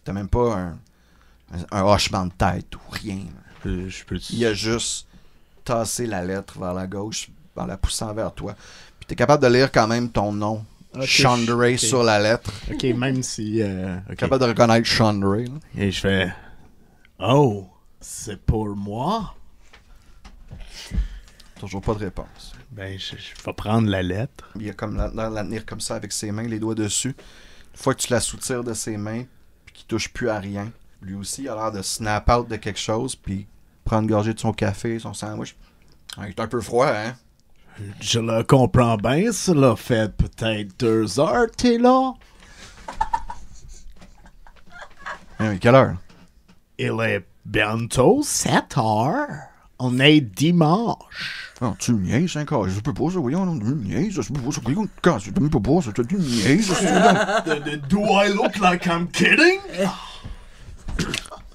T'as même pas un hochement de tête ou rien. Je peux Il a juste tassé la lettre vers la gauche en la poussant vers toi. Puis t'es capable de lire quand même ton nom, Ok, Chandray, ok. sur la lettre. Ok, même si... ok. Capable de reconnaître Chandray. Là. Et je fais... Oh, c'est pour moi? Toujours pas de réponse. Ben, je vais prendre la lettre. Il a comme l'air de la tenir comme ça avec ses mains, les doigts dessus. Une fois que tu la soutires de ses mains, puis qu'il touche plus à rien, lui aussi il a l'air de snap out de quelque chose, puis prendre une gorgée de son café, son sandwich. Ah, il est un peu froid, hein? Je le comprends bien, cela fait peut-être 2 heures, t'es là? Mais quelle heure? Il est bientôt 7 heures. On est dimanche. Non, tu me niaises, hein, quand je peux pas, ça, voyons, non, tu me niaises, je peux pas, ça, voyons, quand je peux pas, ça, tu me niaises, ça, Do I look like I'm kidding?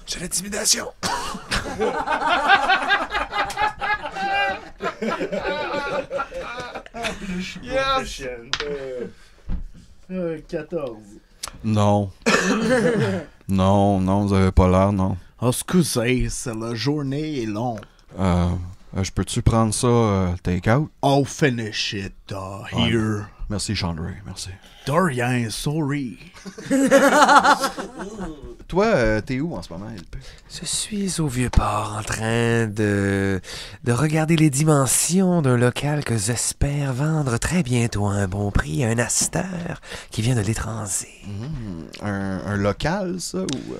J'ai l'intimidation. Yes! 14. Non. non, vous avez pas l'air, non. Oh, excusez, la journée est longue. Je peux-tu prendre ça take-out? I'll finish it here. Merci, Chandray, merci. De rien, sorry. Toi, t'es où en ce moment, LP? Je suis au Vieux-Port en train de regarder les dimensions d'un local que j'espère vendre très bientôt à un bon prix à un acheteur qui vient de l'étranger. Un local, ça, ou...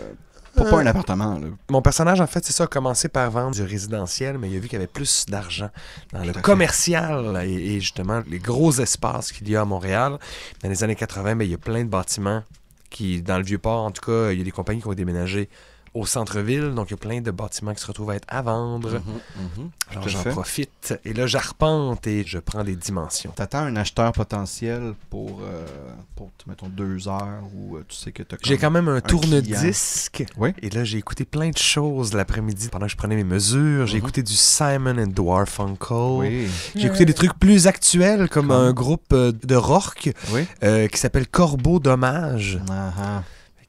pas un appartement, là. Mon personnage, en fait, c'est ça, a commencé par vendre du résidentiel, mais il a vu qu'il y avait plus d'argent dans le Tout à fait. commercial et justement les gros espaces qu'il y a à Montréal. Dans les années 80, ben, il y a plein de bâtiments qui, dans le Vieux-Port, en tout cas, il y a des compagnies qui ont déménagé au centre-ville, donc il y a plein de bâtiments qui se retrouvent à être à vendre. Alors Tout à j'en fait. profite et là j'arpente et je prends des dimensions. T'attends un acheteur potentiel pour mettons, 2 heures ou tu sais que t'as J'ai quand même un client. tourne-disque. Oui. Et là, j'ai écouté plein de choses l'après-midi pendant que je prenais mes mesures. J'ai écouté du Simon and Garfunkel. Oui, J'ai écouté des trucs plus actuels comme Comme? un groupe de rock oui. qui s'appelle Corbeau Dommage. Ah,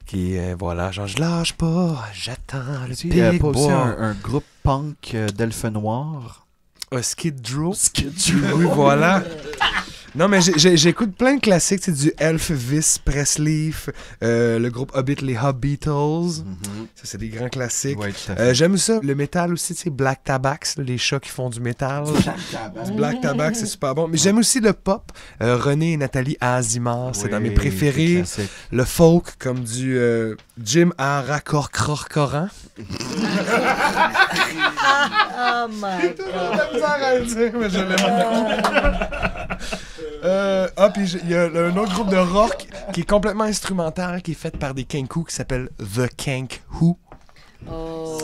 Qui est, voilà, genre, je lâche pas, j'attends le il y a big pas aussi boy. un groupe punk d'elfes noirs? Skid Row. Oui, voilà. Non, mais j'écoute plein de classiques, c'est du Elvis Presley, le groupe Hobbit, les Hobbitals. Ça, c'est des grands classiques. Oui, tout à fait. J'aime ça, le métal aussi, tu sais, Black Tabax, là, les chats qui font du métal. Du Black Tabax, c'est super bon. Mais j'aime aussi le pop. René et Nathalie Azimar, c'est dans mes préférés. Le folk, comme du Jim Arakorkorkoran. Oh my God. Puis il y a un autre groupe de rock qui est complètement instrumental, qui est fait par des Kanku qui s'appelle The Kank Who. Oh.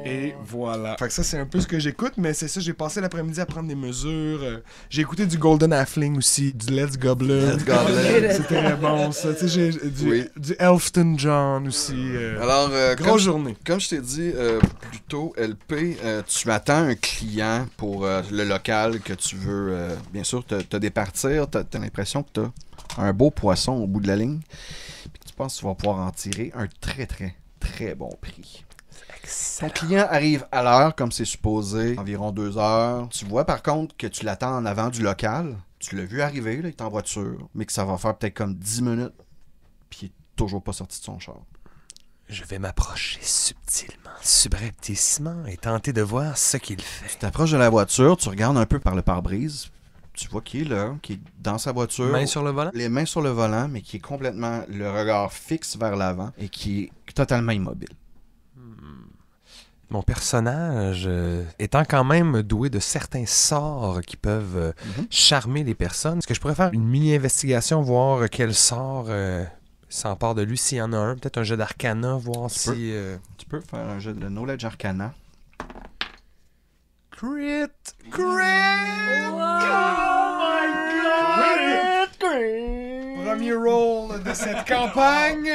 Et voilà. Fait que ça, c'est un peu ce que j'écoute, mais c'est ça, j'ai passé l'après-midi à prendre des mesures. J'ai écouté du Golden Halfling aussi, du Let's Goblin. Let's Goblin. C'est très bon, ça. Tu sais, j'ai Oui. du Elfton John aussi. Alors, Grosse journée. Comme je t'ai dit plus tôt, LP, tu attends un client pour le local que tu veux, bien sûr, te départir. T'as l'impression que t'as un beau poisson au bout de la ligne. Puis tu penses que tu vas pouvoir en tirer un très, très, très bon prix. Ton client arrive à l'heure, comme c'est supposé, environ 2 heures. Tu vois par contre que tu l'attends en avant du local. tu l'as vu arriver, là, il est en voiture, mais que ça va faire peut-être comme 10 minutes, puis il est toujours pas sorti de son char. Je vais m'approcher subtilement, subrepticement, et tenter de voir ce qu'il fait. Tu t'approches de la voiture, tu regardes un peu par le pare-brise, tu vois qu'il est là, qu'il est dans sa voiture. Main sur le volant? Les mains sur le volant, mais qui est complètement le regard fixe vers l'avant et qui est totalement immobile. Mon personnage étant quand même doué de certains sorts qui peuvent charmer les personnes, est-ce que je pourrais faire une mini-investigation, voir quel sort s'empare de lui, s'il y en a un? Peut-être un jeu d'arcana, voir si... Tu peux faire un jeu de Knowledge Arcana. Crit! Premier roll de cette campagne.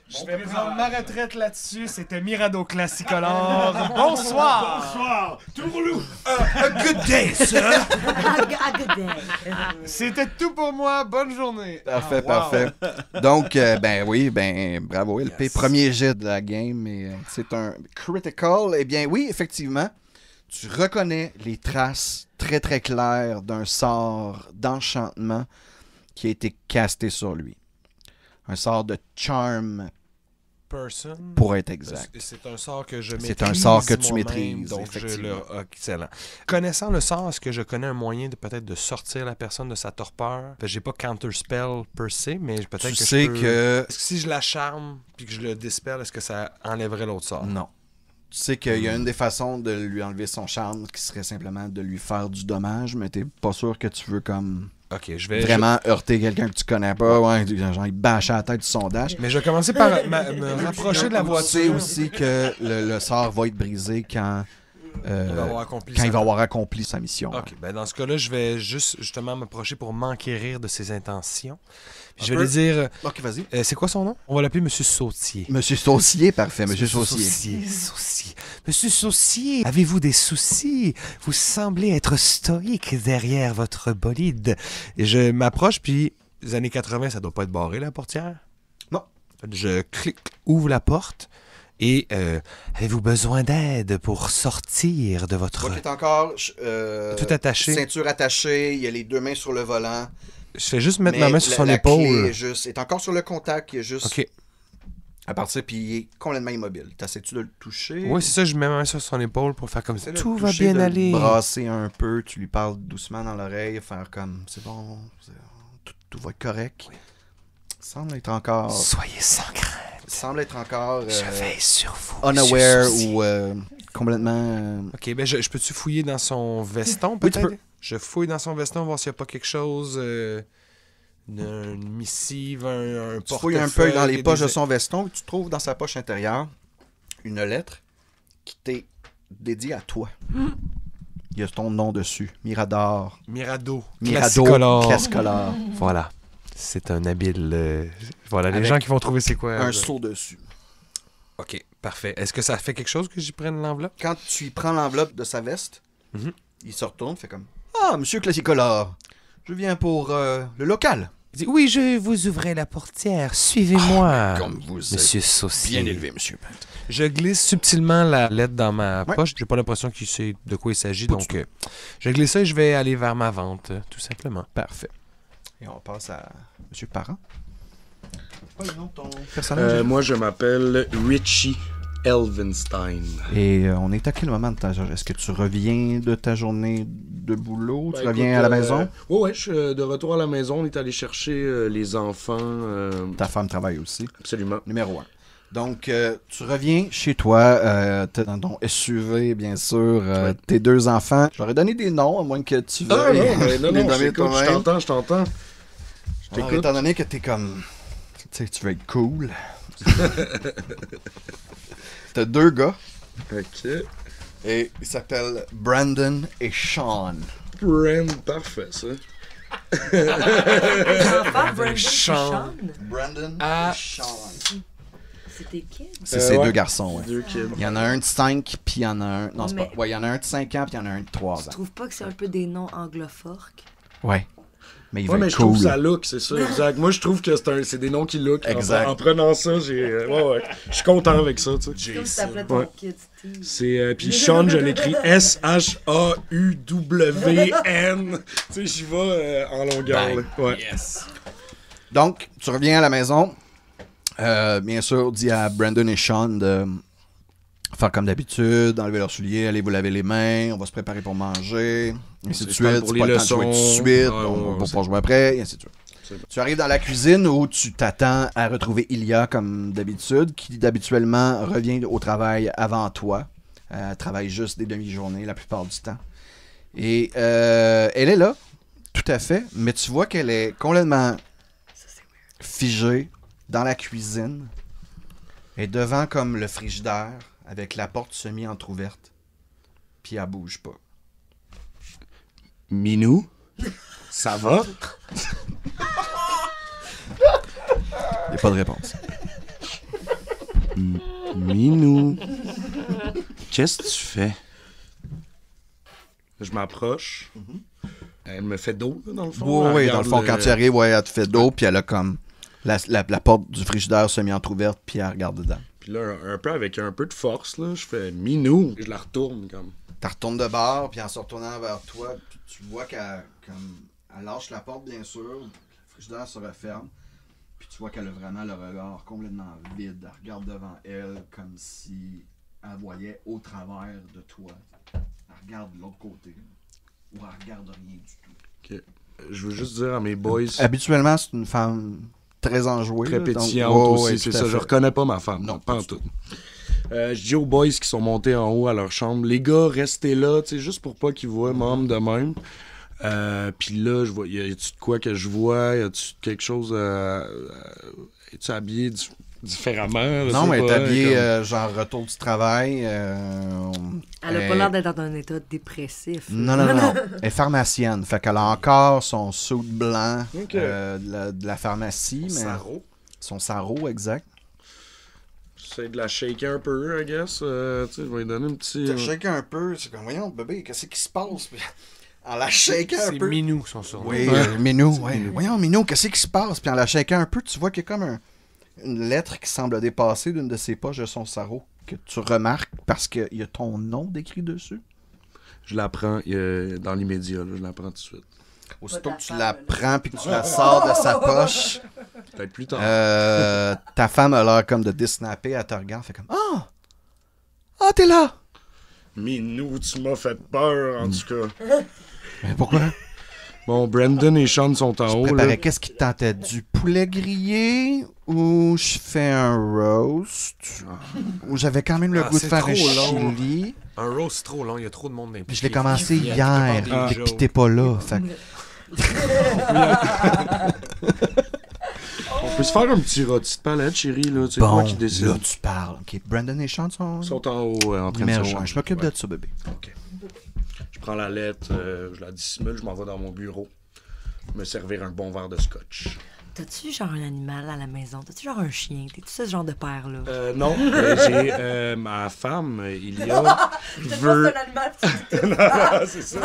Je vais prendre ma retraite là-dessus. C'était Mirado Classicolor. Bonsoir! Bonsoir! Tourlou! A good day, sir! A good day. C'était tout pour moi. Bonne journée. Parfait, wow. parfait. Donc, bravo LP. Yes. Premier jet de la game, mais c'est un critical. Eh bien, oui, effectivement, tu reconnais les traces très, très claires d'un sort d'enchantement qui a été casté sur lui. Un sort de charm, Person. pour être exact. C'est un sort que je maîtrise. C'est un sort que tu moi-même, maîtrises, donc effectivement. excellent. Connaissant le sort, est-ce que je connais un moyen de peut-être de sortir la personne de sa torpeur? J'ai pas counterspell per se, mais peut-être Tu que sais je peux... que... Est-ce que si je la charme puis que je le dispelle, est-ce que ça enlèverait l'autre sort? Non. Tu sais qu'il y a une des façons de lui enlever son charme qui serait simplement de lui faire du dommage, mais t'es pas sûr que tu veux comme... Ok, je vais... Vraiment heurter quelqu'un que tu connais pas, ouais, genre il bâche à la tête du sondage. Mais je vais commencer par me rapprocher de la Tu sais voiture. aussi que le sort va être brisé quand Il va avoir accompli quand sa- il va avoir accompli sa mission. Ok, ben dans ce cas-là, je vais justement m'approcher pour m'enquérir de ses intentions. Puis je vais peu. lui dire, Ok, vas-y. c'est quoi son nom? On va l'appeler Monsieur Sautier. Monsieur Saucier, parfait, Monsieur Saucier. Saucier. Monsieur Saucier, avez-vous des soucis? Vous semblez être stoïque derrière votre bolide. Et je m'approche, puis les années 80, ça doit pas être barré, la portière? Non. Je ouvre la porte. Et avez-vous besoin d'aide pour sortir de votre... Toi qui est encore Tout attaché. ceinture attachée, il y a les deux mains sur le volant. Je fais juste mettre mais ma main sur son la épaule. clé est encore sur le contact, il est juste Ok. à partir, puis il est complètement immobile. T'essaies-tu de le toucher? Oui, c'est ça, je mets ma main sur son épaule pour faire comme ça. Essaie de Tout le va toucher, bien de le aller. brasser un peu, tu lui parles doucement dans l'oreille, faire comme c'est bon, tout va être correct. Oui. Il semble être encore. Soyez sans crainte. Il semble être encore Je veille sur vous. unaware Monsieur Saucier. ou complètement. Ok, ben je peux-tu fouiller dans son veston, Oui, tu peut-être? peux. Je fouille dans son veston, voir s'il n'y a pas quelque chose... une missive, un Tu fouilles un peu dans les poches de son veston et tu trouves dans sa poche intérieure une lettre qui t'est dédiée à toi. Il y a ton nom dessus. Mirador. Mirado. Mirado. Classicolor. Voilà. C'est un habile... Voilà, les Avec gens qui vont trouver c'est quoi. Un seau dessus. Ok, parfait. Est-ce que ça fait quelque chose que j'y prenne l'enveloppe? Quand tu prends l'enveloppe de sa veste, Mhm. il se retourne, fait comme Ah, monsieur Classicolor, je viens pour le local. Il dit, oui, je vous ouvrais la portière. Suivez-moi. Comme vous Monsieur êtes Saucier. bien élevé, monsieur. Je glisse subtilement la lettre dans ma Ouais. poche. J'ai pas l'impression qu'il sait de quoi il s'agit. Pas Donc, du je glisse ça et je vais aller vers ma vente, tout simplement. Parfait. Et on passe à monsieur Parent. C'est quoi le nom de ton personnage? Moi, je m'appelle Richie Elvenstein. Et on est à quel moment de ta journée? Est-ce que tu reviens de ta journée de boulot? Tu Ben, reviens écoute, à la maison? Oui, je suis de retour à la maison. On est allé chercher les enfants. Ta femme travaille aussi. Absolument. Numéro 1. Donc, tu reviens chez toi, t'es dans ton SUV, bien sûr, tes deux enfants. J'aurais donné des noms, à moins que tu Ah veuilles non, les je nommer t'écoute, je toi-même. t'entends. Alors, étant donné que t'es comme... Tu sais, tu veux être cool. T'as deux gars, Ok. et ils s'appellent Brandon et Sean. Brand, parfait, ça. Enfant, Brandon, Sean. Brandon Ah. et Sean. c'est tes kids? C'est ces ouais. deux garçons, ouais. Deux kids. Il y en a un de 5, puis il y en a un... Non, c'est Mais- pas... Ouais, il y en a un de 5 ans, puis il y en a un de 3 Tu ans. trouves pas que c'est un peu des noms anglophorques? Ouais. Mais il Ouais, va mais être je trouve cool. ça look, c'est ça, exact. Moi, je trouve que c'est des noms qui look. Exact. En prenant ça, ouais. Je suis content avec ça, tu sais. Comme si t'appelais ton Ouais. kid Steve. C'est puis Sean, je l'écris S-H-A-U-W-N. Tu sais, j'y vais en longueur. Là. Ouais. Yes. Donc, tu reviens à la maison. Bien sûr, dis à Brandon et Sean de faire comme d'habitude, enlever leurs souliers, aller vous laver les mains, on va se préparer pour manger, et ainsi de C'est le temps suite. pour C'est les pas le temps de jouer tout de leçons. suite, Ouais, on ouais, va c'est- pas jouer après, et ainsi de suite. C'est bon. Tu arrives dans la cuisine où tu t'attends à retrouver Ilia comme d'habitude, qui habituellement revient au travail avant toi. Elle travaille juste des demi-journées la plupart du temps. Et elle est là, tout à fait, mais tu vois qu'elle est complètement figée dans la cuisine et devant comme le frigidaire avec la porte semi-entrouverte. Puis elle bouge pas. Minou, ça va? Il n'y a pas de réponse. Minou, qu'est-ce que tu fais? Je m'approche. Elle me fait d'eau, là, dans le fond. Oui, Elle oui, dans le regarde fond, quand tu arrives, ouais, elle te fait d'eau, puis elle a comme la porte du frigidaire semi-entrouverte, puis elle regarde dedans. Puis là, un peu avec un peu de force, là, je fais Minou. Je la retourne comme. Tu retournes de bord, puis en se retournant vers toi, tu vois qu'elle elle lâche la porte, bien sûr, le frigidaire se referme, puis tu vois qu'elle a vraiment le regard complètement vide. Elle regarde devant elle comme si elle voyait au travers de toi. Elle regarde de l'autre côté, ou elle regarde rien du tout. Ok. Je veux juste dire à mes boys, Habituellement, c'est une femme très enjouée. très là, donc- pétillante Ouais, aussi, ouais, c'est tout à ça. fait. Je reconnais pas ma femme. Non, Non, pas pas en du tout. Je dis aux boys qui sont montés en haut à leur chambre, les gars, restez là, tu sais, juste pour pas qu'ils voient Mom de même. Puis là, je vois, y a-tu de quoi que je vois? Y a-tu quelque chose? Es-tu habillé différemment? je Non, sais mais elle est pas, habillée, comme- genre retour du travail. Elle a pas l'air d'être dans un état dépressif. Non, non, non. Elle est pharmacienne. Fait qu'elle a encore son suit blanc Ok. de la pharmacie. Mais Sarro. son sarrau, exact. J'essaie de la shaker un peu, I guess. Tu sais, je vais lui donner un petit... Tu shaké un peu. C'est comme, voyons, bébé, qu'est-ce qui se passe? Puis en la shaké un C'est peu. Minou, son surnom. Oui, Minou. Ouais. Voyons, Minou, qu'est-ce qui se passe? Puis en la shaké un peu, tu vois qu'il y a comme une lettre qui semble dépasser d'une de ses poches de son sarrau. Que tu remarques parce qu'il y a ton nom décrit dessus. Je la prends dans l'immédiat, là, je la prends tout de suite. Aussitôt ta que tu femme, la là. prends puis que tu la sors de sa poche, Peut-être plus tard. ta femme a l'air comme de désnapper, elle te regarde, fait comme Ah! Ah, t'es là! Minou, tu m'as fait peur, en tout cas. Mais pourquoi? Bon, Brandon et Sean sont en haut, là. Préparais qu'est-ce qui te tentait? Du poulet grillé ou je fais un roast? Ou j'avais quand même le Ah, goût de c'est faire un trop long. chili. Un roast, c'est trop long, il y a trop de monde impliqué. Puis je l'ai commencé Il y a hier, tout le temps des puis jokes. t'es pas là. Fait que On peut se faire un petit rôti de palette, chérie, là. C'est bon, quoi qui décide? là tu parles. Ok, Brandon et Sean sont Ils sont en haut, en train de numéro se 1. changer. Je m'occupe Ouais. de ça, bébé. OK. Je prends la lettre, je la dissimule, je m'en vais dans mon bureau. Me servir un bon verre de scotch. T'as-tu genre un animal à la maison? T'as-tu genre un chien? T'es-tu ce genre de père-là? Non, mais j'ai ma femme, Ilia, veut... c'est ça.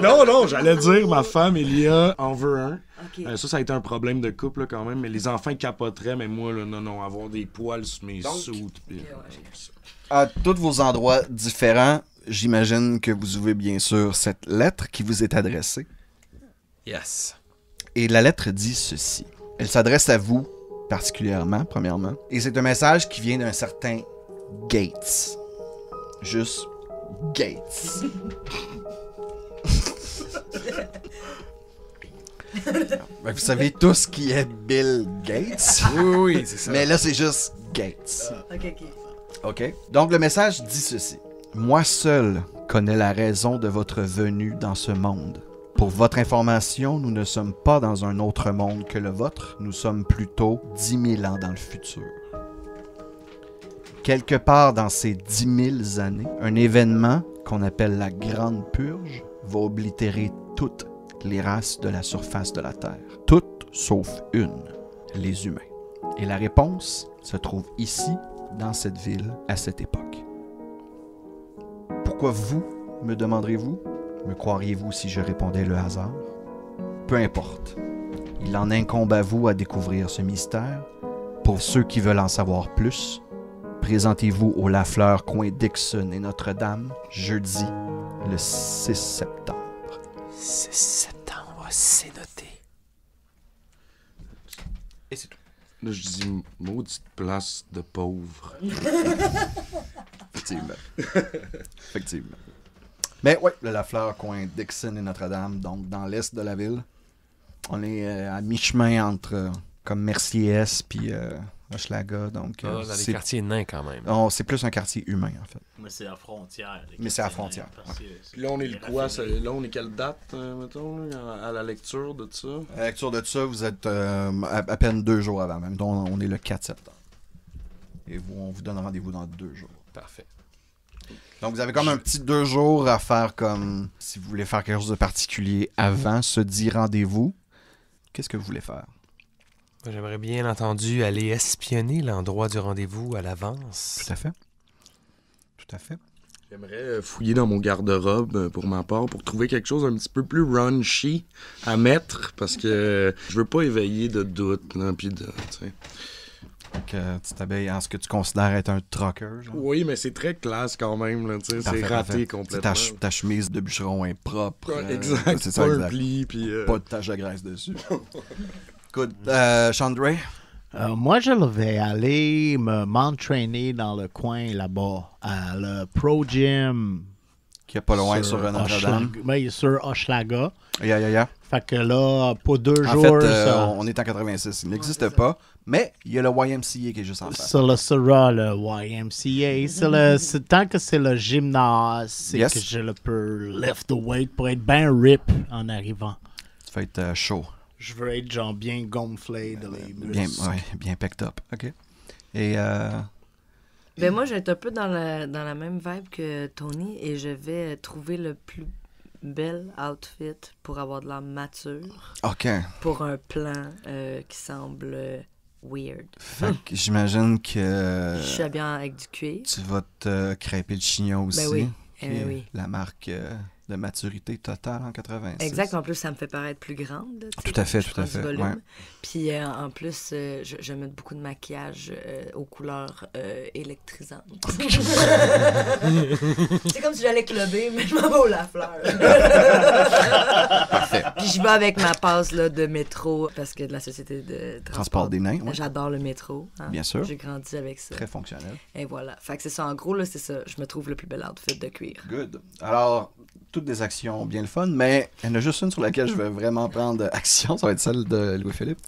Non, j'allais dire ma femme, Ilia, en veut un. Ok. Ça a été un problème de couple là, quand même, mais les enfants ils capoteraient, mais moi, là, non, avoir des poils sur mes soutes. À tous vos endroits différents, j'imagine que vous ouvrez bien sûr cette lettre qui vous est adressée. Yes. Et la lettre dit ceci. Elle s'adresse à vous particulièrement, premièrement. Et c'est un message qui vient d'un certain Gates. Juste Gates. Ben, vous savez tous qui est Bill Gates. Oui, c'est ça. Mais là, c'est juste Gates. Ok. OK? Donc, le message dit ceci. Moi seul connais la raison de votre venue dans ce monde. Pour votre information, nous ne sommes pas dans un autre monde que le vôtre. Nous sommes plutôt 10 000 ans dans le futur. Quelque part dans ces 10 000 années, un événement qu'on appelle la Grande Purge va oblitérer toutes les races de la surface de la Terre. Toutes sauf une, les humains. Et la réponse se trouve ici, dans cette ville, à cette époque. Pourquoi vous, me demanderez-vous? Me croiriez-vous si je répondais le hasard? Peu importe. Il en incombe à vous à découvrir ce mystère. Pour ceux qui veulent en savoir plus, présentez-vous au Lafleur, coin Dixon et Notre-Dame, jeudi, le 6 septembre. 6 septembre, c'est noté. Et c'est tout. Là, je dis maudite place de pauvre. Effectivement. Effectivement. Mais oui, le Lafleur, coin Dixon et Notre-Dame, donc dans l'est de la ville. On est à mi-chemin entre comme Mercier-Est puis Hochelaga. Donc, Dans les quartiers nains quand même. C'est plus un quartier humain, en fait. Mais c'est à frontière. Mais c'est à frontière. Puis là, on est le quoi? Là, on est quelle date, mettons, là, à la lecture de ça? À la lecture de ça, vous êtes à peine 2 jours avant même. Donc, on est le 4 septembre. Et on vous donne rendez-vous dans 2 jours. Parfait. Donc, vous avez comme un petit 2 jours à faire comme... Si vous voulez faire quelque chose de particulier avant ce dit rendez-vous, qu'est-ce que vous voulez faire? J'aimerais bien entendu aller espionner l'endroit du rendez-vous à l'avance. Tout à fait. Tout à fait. J'aimerais fouiller dans mon garde-robe pour ma part pour trouver quelque chose un petit peu plus raunchy à mettre parce que je veux pas éveiller de doute. Puis de, tu sais. Donc, tu t'habilles en ce que tu considères être un trucker, genre? Oui, mais c'est très classe quand même. Là, c'est Parfait, raté parfait. complètement. Ta chemise de bûcheron est propre. Ouais, exact. C'est pas ça, un exact. pli. Puis, Pas de tache de graisse dessus. Good. Chandray? Moi, je vais aller m'entraîner dans le coin là-bas, à le Pro Gym. Qui est pas loin sur Notre-Dame. Oui, sur Hochelaga. Yeah. Fait que là, pour 2 En jours... fait, on est en 86. Il n'existe pas, mais il y a le YMCA qui est juste en face. Ça le sera, le YMCA. Tant que c'est le gymnase, c'est Yes. que je le peux lift the weight pour être bien rip en arrivant. Ça va être chaud. Je veux être genre bien gonflé de les muscles. Bien pecked up. OK. Et Ben moi, je vais être un peu dans la même vibe que Tony et je vais trouver le plus bel outfit pour avoir de l'air mature OK. pour un plan qui semble weird. Fait que j'imagine que Je suis habillée avec du cuir. tu vas te crêper le chignon aussi. Ben oui. Qui est Oui. la marque de maturité totale en 86. Exact, en plus, ça me fait paraître plus grande. Là, tu sais, Tout à fait, je tout à prends du fait, volume. ouais. Puis en plus, je mets beaucoup de maquillage aux couleurs électrisantes. C'est comme si j'allais clubber, mais je m'en vais au Lafleur. Parfait. Puis je vais avec ma passe là, de métro, parce que de la société de Transport des nains, ouais. J'adore le métro. Hein. Bien sûr. J'ai grandi avec ça. Très fonctionnel. Et voilà. Fait que c'est ça. En gros, là, c'est ça. Je me trouve le plus bel outfit de cuir. Good. Alors, toutes des actions bien le fun, mais il y en a juste une sur laquelle je vais vraiment prendre action. Ça va être celle de Louis-Philippe.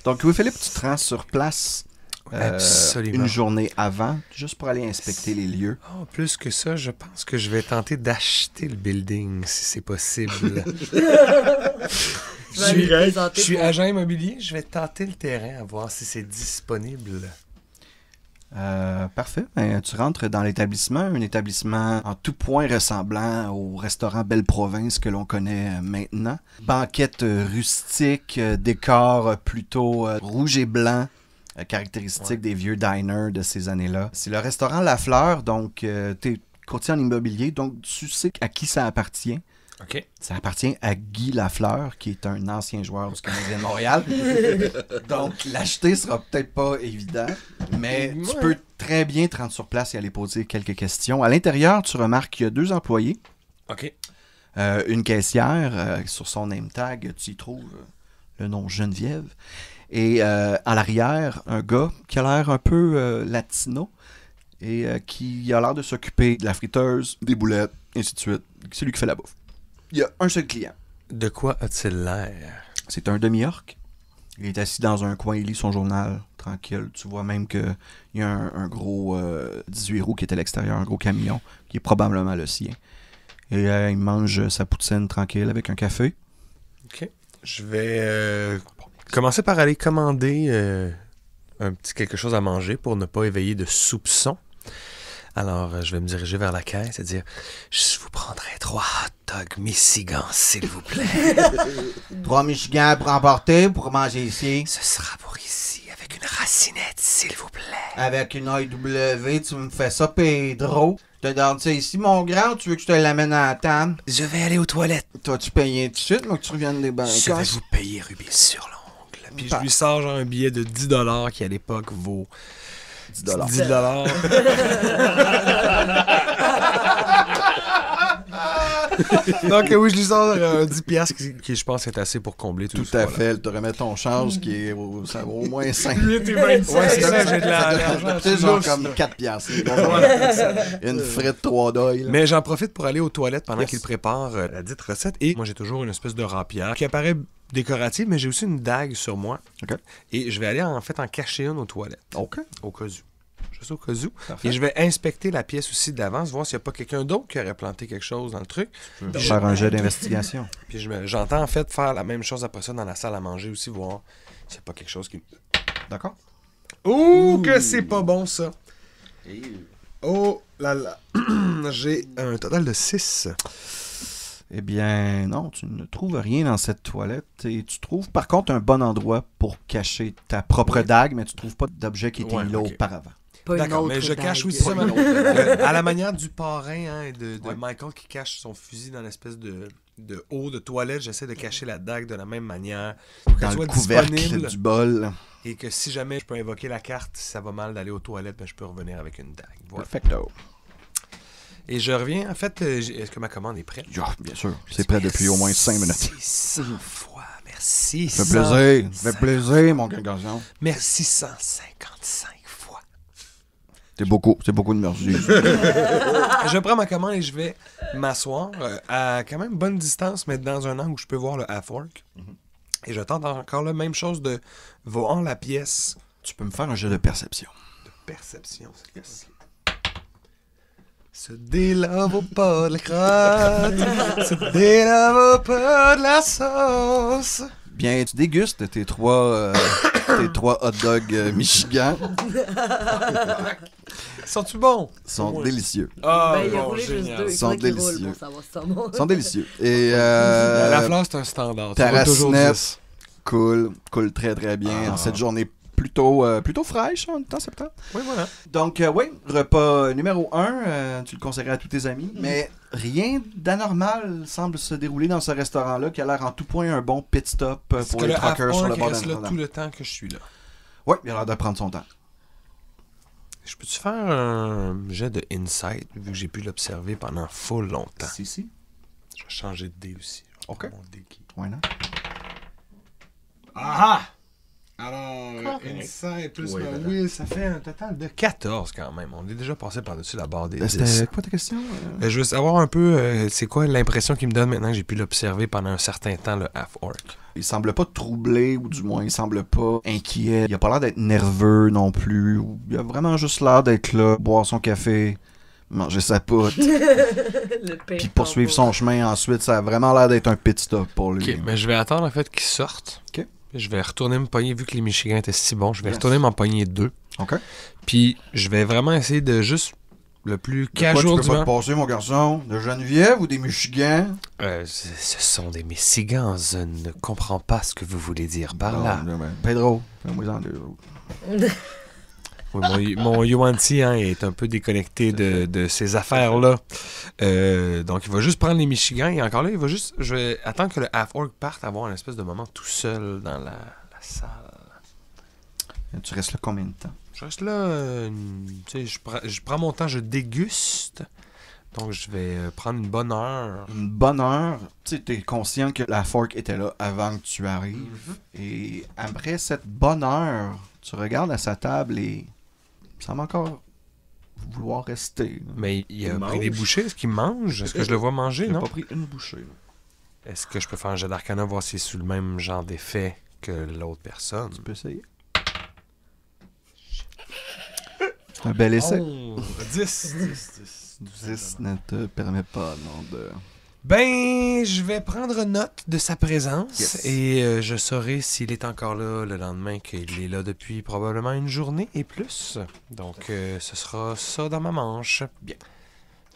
Donc, Louis-Philippe, tu te rends sur place Absolument. une journée avant, juste pour aller inspecter les lieux. Oh, plus que ça, je pense que je vais tenter d'acheter le building, si c'est possible. Je suis agent immobilier, je vais tenter le terrain à voir si c'est disponible. Parfait. Ben, tu rentres dans l'établissement, un établissement en tout point ressemblant au restaurant Belle Province que l'on connaît maintenant. Banquette rustique, décor plutôt rouge et blanc, caractéristique des vieux diners de ces années-là. C'est le restaurant La Fleur, donc tu es courtier en immobilier, donc tu sais à qui ça appartient. OK. Ça appartient à Guy Lafleur, qui est un ancien joueur du Canadien de Montréal. Donc, l'acheter sera peut-être pas évident, mais tu peux très bien te rendre sur place et aller poser quelques questions. À l'intérieur, tu remarques qu'il y a 2 employés. OK. Une caissière, sur son name tag, tu y trouves le nom Geneviève. Et à l'arrière, un gars qui a l'air un peu latino et qui a l'air de s'occuper de la friteuse, des boulettes, ainsi de suite. C'est lui qui fait la bouffe. Il y a un seul client. De quoi a-t-il l'air? C'est un demi-orc. Il est assis dans un coin, il lit son journal, tranquille. Tu vois même qu'il y a un gros 18 roues qui est à l'extérieur, un gros camion, qui est probablement le sien. Et il mange sa poutine tranquille avec un café. OK. Je vais commencer par aller commander un petit quelque chose à manger pour ne pas éveiller de soupçons. Alors, je vais me diriger vers la caisse et dire « Je vous prendrai 3 hot dogs Michigan, s'il vous plaît. » 3 Michigan pour emporter, pour manger ici. Ce sera pour ici, avec une racinette, s'il vous plaît. Avec une AEW, tu me fais ça, Pedro. Tu te donnes ça ici, mon grand, ou tu veux que je te l'amène à la table? Je vais aller aux toilettes. Toi, tu payes tout de suite, moi, que tu reviennes des banques. Je vais vous payer rubis sur l'ongle. Puis je lui sors genre un billet de 10$ qui à l'époque vaut 10$. 10$. Donc oui, je lui sors 10$ qui je pense est assez pour combler tout Tout à fait, elle te remet ton change qui est ça vaut au moins 5. 8 et 25. Ouais, c'est ça, j'ai de l'argent. Tu sais, genre comme 4$. Une frite 3 $. Mais j'en profite pour aller aux toilettes pendant qu'il prépare la dite recette. Et moi, j'ai toujours une espèce de rapière qui apparaît décorative, mais j'ai aussi une dague sur moi. OK. Et je vais aller en cacher une aux toilettes. OK. Au cas où. Juste au cas où. Parfait. Et je vais inspecter la pièce aussi d'avance, voir s'il n'y a pas quelqu'un d'autre qui aurait planté quelque chose dans le truc. Faire un jet d'investigation. Puis j'entends en fait faire la même chose après ça dans la salle à manger aussi, voir s'il n'y a pas quelque chose qui... D'accord. Ouh, que c'est pas bon ça. Oh là là. J'ai un total de 6. Eh bien, non, tu ne trouves rien dans cette toilette. Et tu trouves, par contre, un bon endroit pour cacher ta propre dague, mais tu trouves pas d'objet qui était mis là auparavant. Pas une D'accord, autre mais je cache dague. aussi ça à la manière du parrain et de Michael qui cache son fusil dans l'espèce de haut de toilette. J'essaie de cacher la dague de la même manière. Pour qu'elle Dans soit le couvercle disponible. du bol. Et que si jamais je peux invoquer la carte, si ça va mal d'aller aux toilettes, ben je peux revenir avec une dague. Voilà. Perfecto. Et je reviens, en fait, est-ce que ma commande est prête? Bien sûr, c'est prêt depuis au moins 5 minutes. Merci 100 fois, merci. Ça fait plaisir, ça fait plaisir, mon garçon. Merci 155 fois. C'est beaucoup de merci. Je prends ma commande et je vais m'asseoir à quand même bonne distance, mais dans un angle où je peux voir le half-orc. Et je tente encore la même chose de voir la pièce. Tu peux me faire un jeu de perception. De perception, c'est yes. Ce dé-là vaut pas de la crotte. Ce dé-là vaut pas de la sauce. Bien, tu dégustes tes trois hot dogs Michigan. Sont-tu bons? Ils sont délicieux. Ah, Ben, il a bon, roulé juste génial. deux. Ils sont délicieux. Pour savoir si c'est bon. Ils sont délicieux. Et La fleur, c'est un standard. Tu ta vois toujours racinette 10. coule très très bien en cette journée plutôt fraîche en temps septembre. Oui, voilà. Donc, oui, repas numéro 1, tu le conseillerais à tous tes amis, mais rien d'anormal semble se dérouler dans ce restaurant-là qui a l'air en tout point un bon pit stop Est-ce pour que les le truckers sur le half-orc bord reste là d'un tout le temps que je suis là? Oui, il a l'air de prendre son temps. Je peux-tu faire un jet de insight, vu que j'ai pu l'observer pendant full longtemps? Si. Je vais changer de dé aussi. Ok. Mon dé qui... Ouais, non? Ah! Alors, insight plus ma will, ça fait un total de 14 quand même. On est déjà passé par-dessus la barre des 10. C'était quoi ta question? Je veux savoir un peu, c'est quoi l'impression qu'il me donne maintenant que j'ai pu l'observer pendant un certain temps, le half-orc? Il semble pas troublé, ou du moins, il semble pas inquiet. Il a pas l'air d'être nerveux non plus. Il a vraiment juste l'air d'être là, boire son café, manger sa poutre, puis poursuivre son chemin ensuite. Ça a vraiment l'air d'être un pit stop pour lui. Ok, mais je vais attendre en fait qu'il sorte. Ok. Je vais retourner me pogner, vu que les Michigans étaient si bons, je vais retourner m'en pogner 2. OK. Puis je vais vraiment essayer de juste le plus De quoi casual tu peux pas te passer, mon garçon? De Geneviève ou des Michigans? Ce sont des Michigans, je ne comprends pas ce que vous voulez dire par là. Non, ben, Pedro, fais-moi-en deux autres. Oui, mon Yuan-Ti est un peu déconnecté de ces affaires-là. Donc, il va juste prendre les Michigans et encore là, je vais attendre que le half-orc parte, avoir un espèce de moment tout seul dans la salle. Tu restes là combien de temps? Je reste là, tu sais, je prends mon temps, je déguste. Donc, je vais prendre une bonne heure. Une bonne heure. Tu sais, t'es conscient que la fork était là avant que tu arrives. Et après cette bonne heure, tu regardes à sa table et il semble encore vouloir rester. Mais il a Il pris des mange. bouchées. Est-ce qu'il mange? Est-ce que je le vois manger, J'ai non? pas pris une bouchée. Là. Est-ce que je peux faire un jet d'arcana, voir si c'est sous le même genre d'effet que l'autre personne? Tu peux essayer. C'est un bel essai. 10. 10 ne te permet pas, non, de... Ben, je vais prendre note de sa présence Yes. et je saurai s'il est encore là le lendemain, qu'il est là depuis probablement une journée et plus. Donc, ce sera ça dans ma manche. Bien.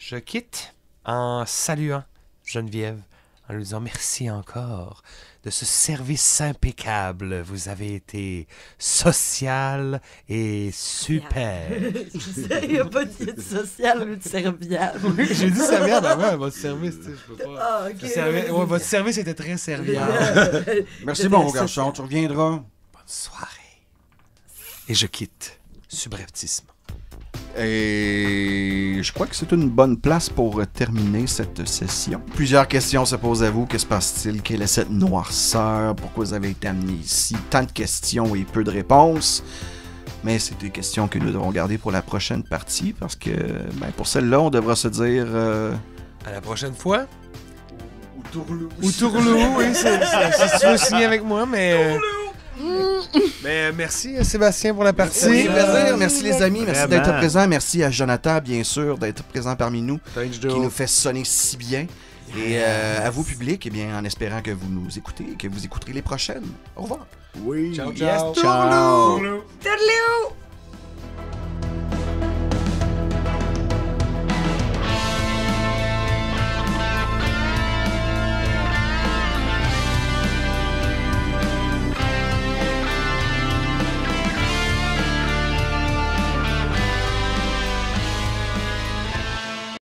Je quitte en saluant Geneviève, en lui disant merci encore de ce service impeccable. Vous avez été social et super. Il n'y a pas de social ou de serviable. J'ai dit serviable avant, votre service, tu sais, je peux pas. Ah, ok. Ouais, votre service était très serviable. Merci, mon garçon. Tu reviendras. Bonne soirée. Et je quitte subrepticement. Et je crois que c'est une bonne place pour terminer cette session. Plusieurs questions se posent à vous. Que se passe-t-il? Quelle est cette noirceur? Pourquoi vous avez été amené ici? Tant de questions et peu de réponses. Mais c'est des questions que nous devons garder pour la prochaine partie parce que pour celle-là, on devra se dire... À la prochaine fois. Ou Tourlou. Ou Tourlou, oui, si tu veux signer avec moi, mais... Mais merci Sébastien pour la partie. Merci, plaisir. Merci les amis, merci Vraiment. d'être présents. Merci à Jonathan, bien sûr, d'être présent parmi nous, Thanks, qui Joe. nous fait sonner si bien. Et à vous, public, eh bien, en espérant que vous nous écoutez et que vous écouterez les prochaines. Au revoir. Oui. Ciao, Yes, ciao. Ciao. Tourlou!